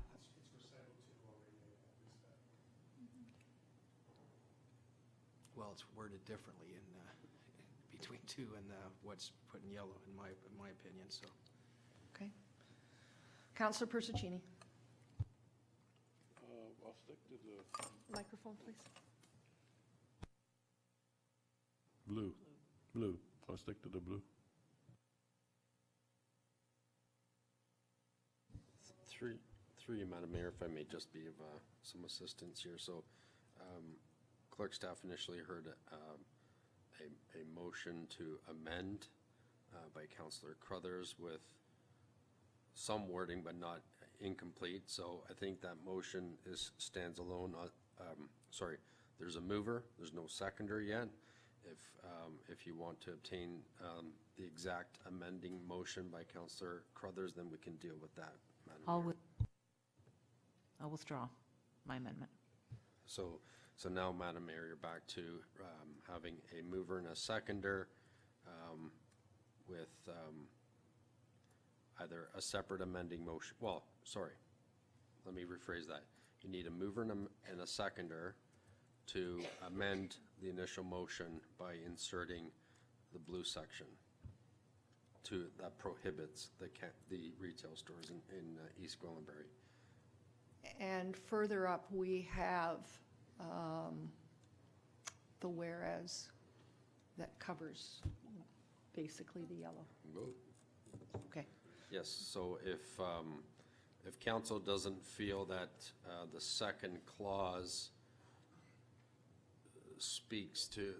Speaker 14: Well, it's worded differently in between two and what's put in yellow, in my opinion. So.
Speaker 1: Okay. Councillor Persichini.
Speaker 10: I'll stick to the
Speaker 1: Microphone, please.
Speaker 10: blue. Blue. I'll stick to the blue.
Speaker 2: Through you, Madam Mayor, if I may just be of some assistance here. So clerk staff initially heard a motion to amend by Councillor Crothers with some wording but not incomplete. So I think that motion stands alone. Sorry, there's a mover. There's no seconder yet. If you want to obtain the exact amending motion by Councillor Crothers, then we can deal with that, Madam Mayor.
Speaker 6: I'll withdraw my amendment.
Speaker 2: So now, Madam Mayor, you're back to having a mover and a seconder with either a separate amending motion. Well, sorry, let me rephrase that. You need a mover and a seconder to amend the initial motion by inserting the blue section that prohibits the retail stores in East Gwillimbury.
Speaker 1: And further up, we have the whereas that covers basically the yellow?
Speaker 2: Vote.
Speaker 1: Okay.
Speaker 2: Yes, so if council doesn't feel that the second clause speaks to,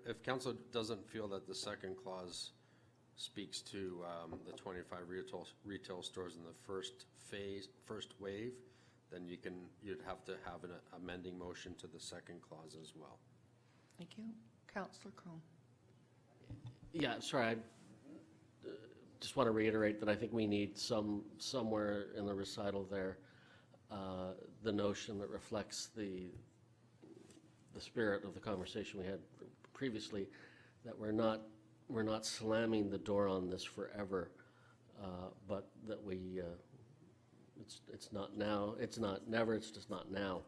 Speaker 2: if council doesn't feel that the second clause speaks to the 25 retail stores in the first wave, then you'd have to have an amending motion to the second clause as well.
Speaker 1: Thank you. Councillor Crone.
Speaker 9: Yeah, sorry, I just want to reiterate that I think we need somewhere in the recital there, the notion that reflects the spirit of the conversation we had previously, that we're not slamming the door on this forever, but that it's not now, it's not never, it's just not now.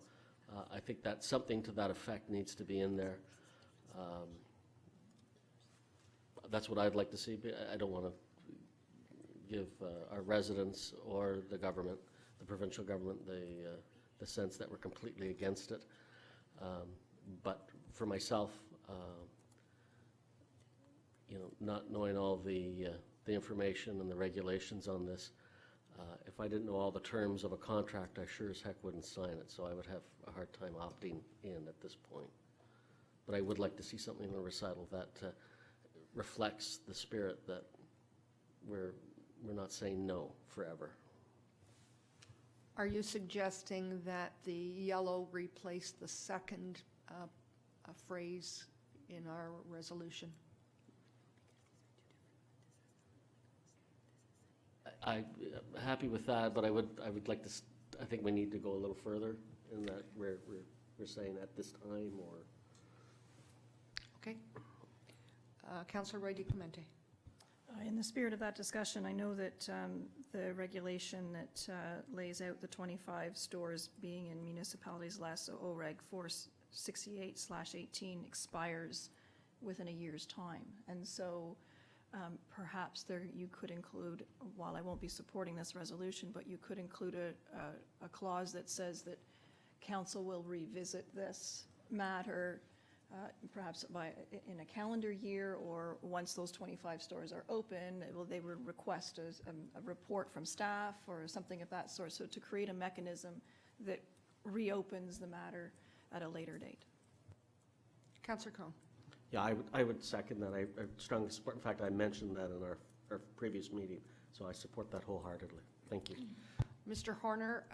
Speaker 9: I think that something to that effect needs to be in there. That's what I'd like to see. But I don't want to give our residents or the government, the provincial government, the sense that we're completely against it. But for myself, not knowing all the information and the regulations on this, if I didn't know all the terms of a contract, I sure as heck wouldn't sign it. So I would have a hard time opting in at this point. But I would like to see something in the recital that reflects the spirit that we're not saying no forever.
Speaker 1: Are you suggesting that the yellow replace the second phrase in our resolution?
Speaker 9: I'm happy with that, but I would like to, I think we need to go a little further in that we're saying at this time or.
Speaker 1: Okay. Councillor Roy DiClemente.
Speaker 7: In the spirit of that discussion, I know that the regulation that lays out the 25 stores being in municipalities less, OREG 468/18 expires within a year's time. And so perhaps there you could include, while I won't be supporting this resolution, but you could include a clause that says that council will revisit this matter perhaps in a calendar year, or once those 25 stores are open, they would request a report from staff or something of that sort, so to create a mechanism that reopens the matter at a later date.
Speaker 1: Councillor Crone.
Speaker 9: Yeah, I would second that. I strongly support. In fact, I mentioned that in our previous meeting, so I support that wholeheartedly. Thank you.
Speaker 1: Mr. Horner,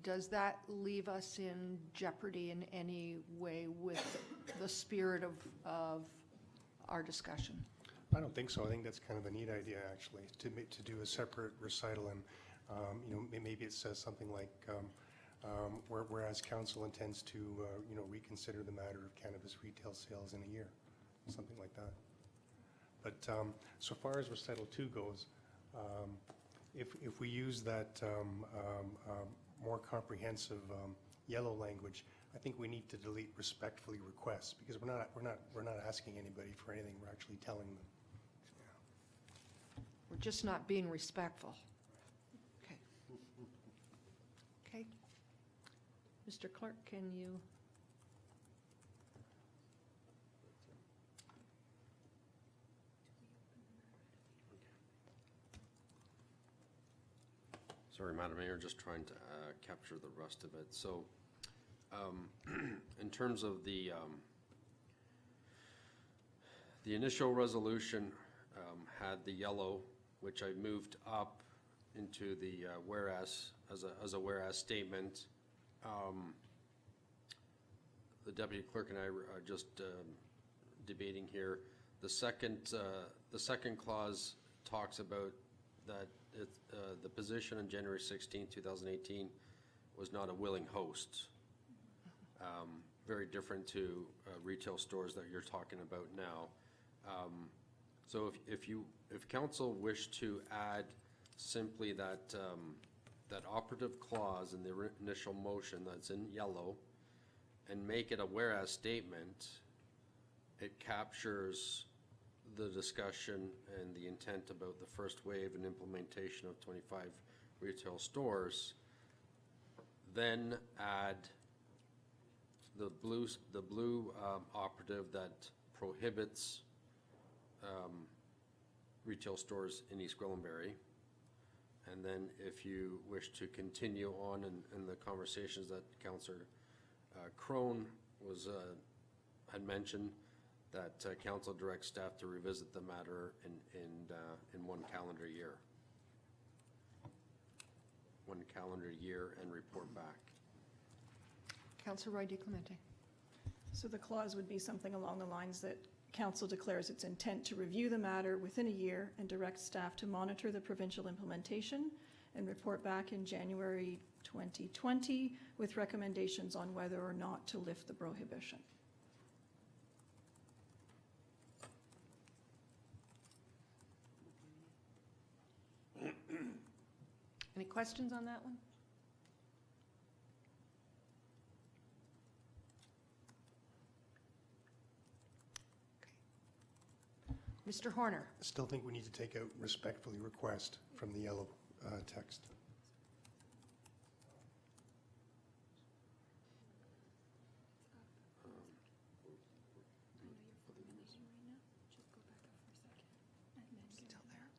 Speaker 1: does that leave us in jeopardy in any way with the spirit of our discussion?
Speaker 8: I don't think so. I think that's kind of a neat idea, actually, to do a separate recital, and maybe it says something like, whereas council intends to reconsider the matter of cannabis retail sales in a year, something like that. But so far as recital 2 goes, if we use that more comprehensive yellow language, I think we need to delete respectfully requests, because we're not asking anybody for anything. We're actually telling them.
Speaker 1: We're just not being respectful. Okay. Okay. Mr. Clerk, can you?
Speaker 2: Sorry, Madam Mayor, just trying to capture the rest of it. So in terms of the initial resolution had the yellow, which I moved up into the whereas, as a whereas statement. The Deputy Clerk and I are just debating here. The second clause talks about that the position on January 16, 2018 was not a willing host. Very different to retail stores that you're talking about now. So if council wished to add simply that operative clause in the initial motion that's in yellow and make it a whereas statement, it captures the discussion and the intent about the first wave and implementation of 25 retail stores, then add the blue operative that prohibits retail stores in East Gwillimbury. And then if you wish to continue on in the conversations that Councillor Crone had mentioned, that council directs staff to revisit the matter in 1 calendar year. 1 calendar year and report back.
Speaker 1: Councillor Roy DiClemente.
Speaker 7: So the clause would be something along the lines that council declares its intent to review the matter within a year and direct staff to monitor the provincial implementation and report back in January 2020 with recommendations on whether or not to lift the prohibition.
Speaker 1: Any questions on that one? Mr. Horner.
Speaker 8: I still think we need to take out respectfully request from the yellow text.
Speaker 1: Still there.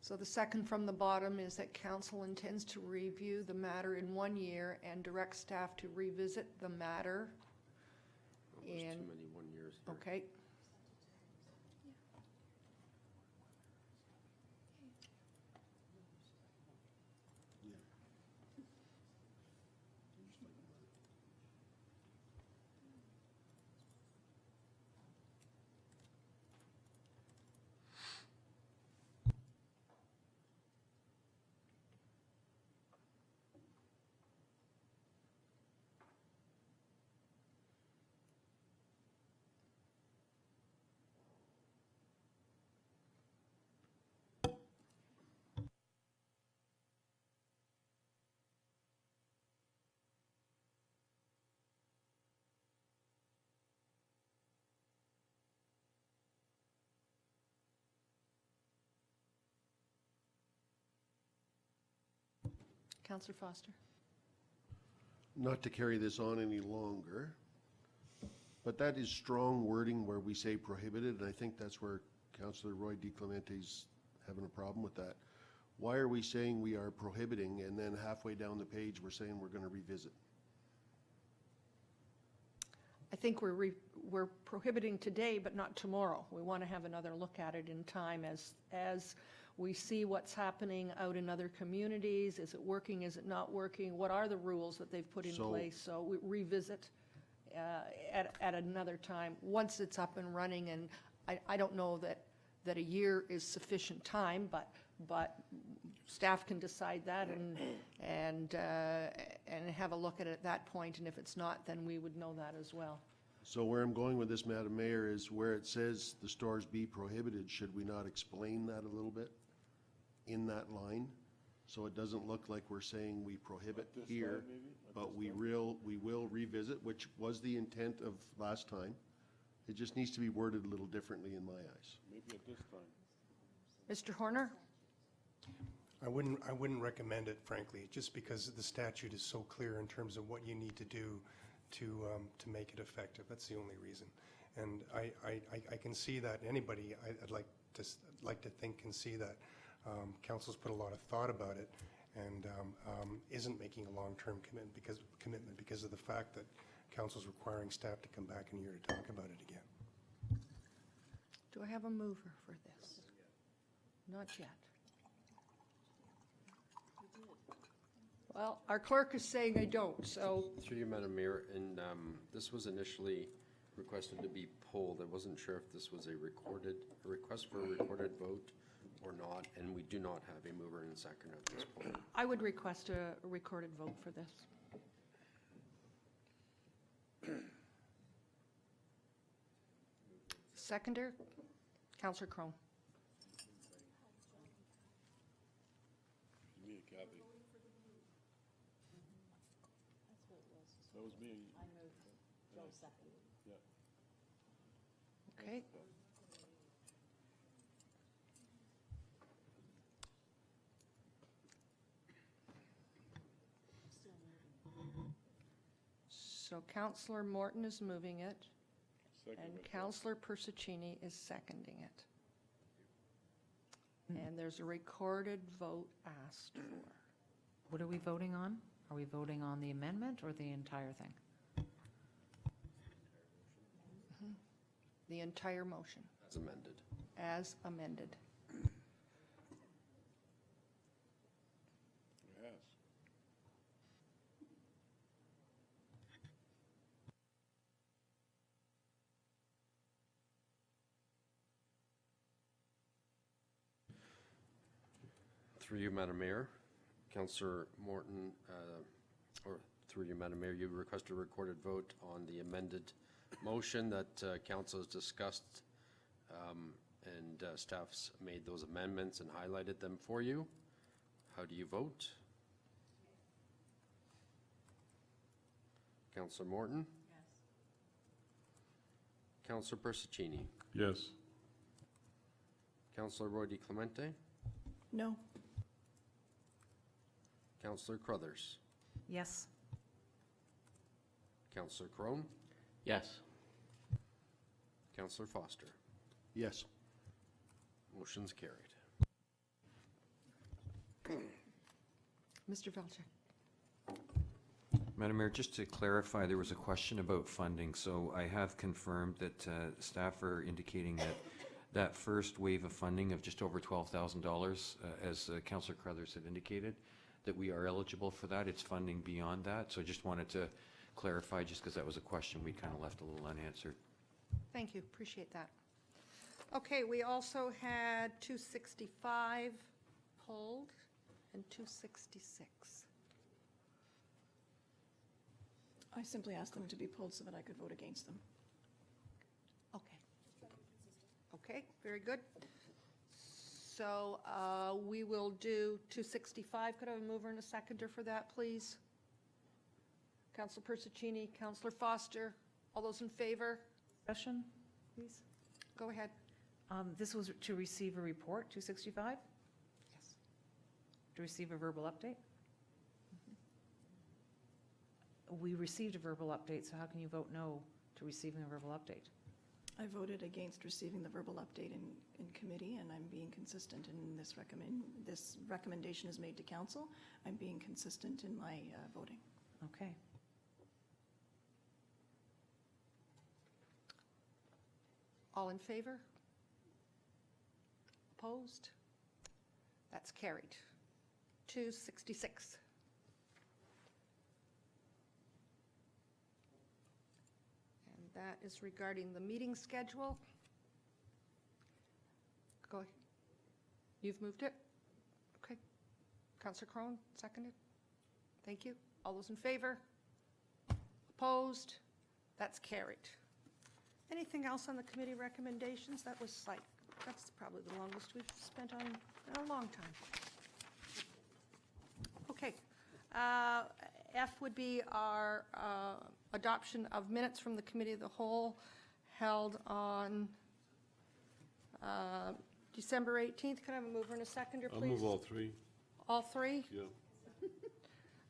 Speaker 1: So the second from the bottom is that council intends to review the matter in 1 year and direct staff to revisit the matter.
Speaker 2: Oh, there's too many 1 years here.
Speaker 1: Okay. Councillor Foster.
Speaker 15: Not to carry this on any longer, but that is strong wording where we say prohibited, and I think that's where Councillor Roy DiClemente's having a problem with that. Why are we saying we are prohibiting, and then halfway down the page we're saying we're going to revisit?
Speaker 1: I think we're prohibiting today, but not tomorrow. We want to have another look at it in time as we see what's happening out in other communities. Is it working? Is it not working? What are the rules that they've put in place? So we revisit at another time once it's up and running. And I don't know that a year is sufficient time, but staff can decide that and have a look at it at that point. And if it's not, then we would know that as well.
Speaker 15: So where I'm going with this, Madam Mayor, is where it says the stores be prohibited, should we not explain that a little bit in that line? So it doesn't look like we're saying we prohibit here, but we will revisit, which was the intent of last time. It just needs to be worded a little differently in my eyes.
Speaker 10: Maybe at this time.
Speaker 1: Mr. Horner?
Speaker 8: I wouldn't recommend it, frankly, just because the statute is so clear in terms of what you need to do to make it effective. That's the only reason. And I can see that anybody, I'd like to think can see that council's put a lot of thought about it and isn't making a long-term commitment because of the fact that council's requiring staff to come back in a year to talk about it again.
Speaker 1: Do I have a mover for this? Not yet. Well, our clerk is saying I don't, so.
Speaker 2: Through you, Madam Mayor, and this was initially requested to be pulled. I wasn't sure if this was a request for a recorded vote or not, and we do not have a mover and second at this point.
Speaker 1: I would request a recorded vote for this. Seconder, Councillor Crone.
Speaker 10: That was me.
Speaker 13: I moved it. Joe seconded.
Speaker 10: Yeah.
Speaker 1: Okay.
Speaker 13: Still moving.
Speaker 1: So Counselor Morton is moving it,
Speaker 10: Second
Speaker 1: and
Speaker 10: by Phil.
Speaker 1: Counselor Persicini is seconding it. And there's a recorded vote asked for.
Speaker 6: What are we voting on? Are we voting on the amendment or the entire thing?
Speaker 1: The entire motion,
Speaker 2: As amended.
Speaker 1: as amended.
Speaker 10: Yes.
Speaker 2: Through you, Madam Mayor, Councillor Morton, or through you, Madam Mayor, you requested a recorded vote on the amended motion that council has discussed, and staff's made those amendments and highlighted them for you. How do you vote? Councillor Morton?
Speaker 13: Yes.
Speaker 2: Councillor Persicini?
Speaker 10: Yes.
Speaker 2: Councillor Roy DiClemente?
Speaker 7: No.
Speaker 2: Councillor Crothers?
Speaker 6: Yes.
Speaker 2: Councillor Crone?
Speaker 9: Yes.
Speaker 2: Councillor Foster?
Speaker 15: Yes.
Speaker 2: Motion's carried.
Speaker 1: Mr. Velchek.
Speaker 12: Madam Mayor, just to clarify, there was a question about funding, so I have confirmed that staff are indicating that that first wave of funding of just over $12,000, as Councillor Crothers had indicated, that we are eligible for that. It's funding beyond that, so I just wanted to clarify, just because that was a question we kind of left a little unanswered.
Speaker 1: Thank you, appreciate that. Okay, we also had 265 pulled and 266.
Speaker 7: I simply asked them to be pulled so that I could vote against them.
Speaker 1: Okay. Okay, very good. So we will do 265. Could I have a mover and a seconder for that, please? Councillor Persicini, Councillor Foster, all those in favor?
Speaker 6: Discussion, please?
Speaker 1: Go ahead.
Speaker 6: This was to receive a report, 265?
Speaker 1: Yes.
Speaker 6: To receive a verbal update? We received a verbal update, so how can you vote no to receiving a verbal update?
Speaker 7: I voted against receiving the verbal update in committee, and I'm being consistent in this recommendation is made to council. I'm being consistent in my voting.
Speaker 6: Okay.
Speaker 1: All in favor? Opposed? That's carried. 266. And that is regarding the meeting schedule. Go ahead. You've moved it? Okay. Councillor Crone, seconded. Thank you. All those in favor? Opposed? That's carried. Anything else on the committee recommendations? That was like, that's probably the longest we've spent on in a long time. Okay. F would be our adoption of minutes from the Committee of the Whole held on December 18th. Can I have a mover and a seconder, please?
Speaker 10: I'll move all three.
Speaker 1: All three?
Speaker 10: Yeah.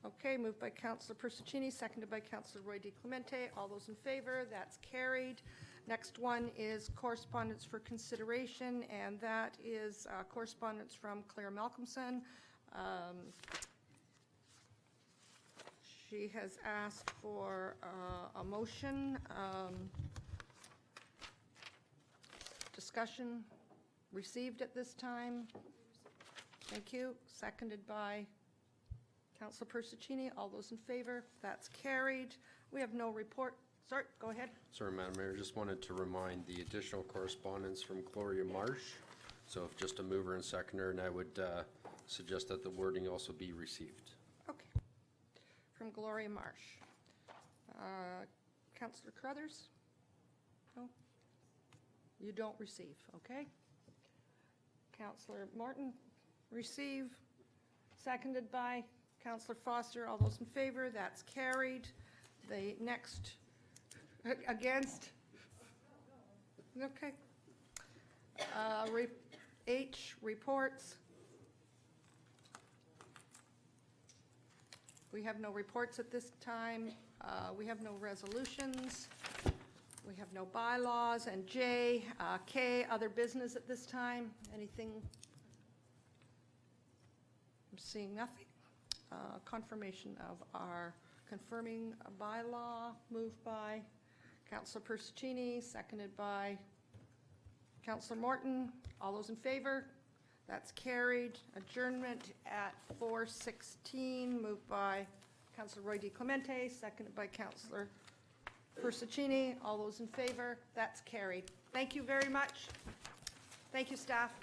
Speaker 1: Okay, moved by Councillor Persicini, seconded by Councillor Roy DiClemente. All those in favor, that's carried. Next one is correspondence for consideration, and that is correspondence from Claire Malcolmson. She has asked for a motion. Discussion received at this time. Thank you. Seconded by Councilor Persicini. All those in favor? That's carried. We have no report. Sorry, go ahead.
Speaker 2: Sorry, Madam Mayor, just wanted to remind the additional correspondence from Gloria Marsh. So if just a mover and seconder, and I would suggest that the wording also be received.
Speaker 1: Okay. From Gloria Marsh. Councillor Crothers? No? You don't receive, okay. Councillor Morton, receive. Seconded by Councillor Foster. All those in favor? That's carried. The next, against? Okay. H, reports. We have no reports at this time. We have no resolutions. We have no bylaws. And J, K, other business at this time. Anything? I'm seeing nothing. Confirmation of our confirming a bylaw, moved by Councillor Persicini, seconded by Councillor Morton. All those in favor? That's carried. Adjournment at 4:16, moved by Councillor Roy DiClemente, seconded by Councillor Persicini. All those in favor? That's carried. Thank you very much. Thank you, staff.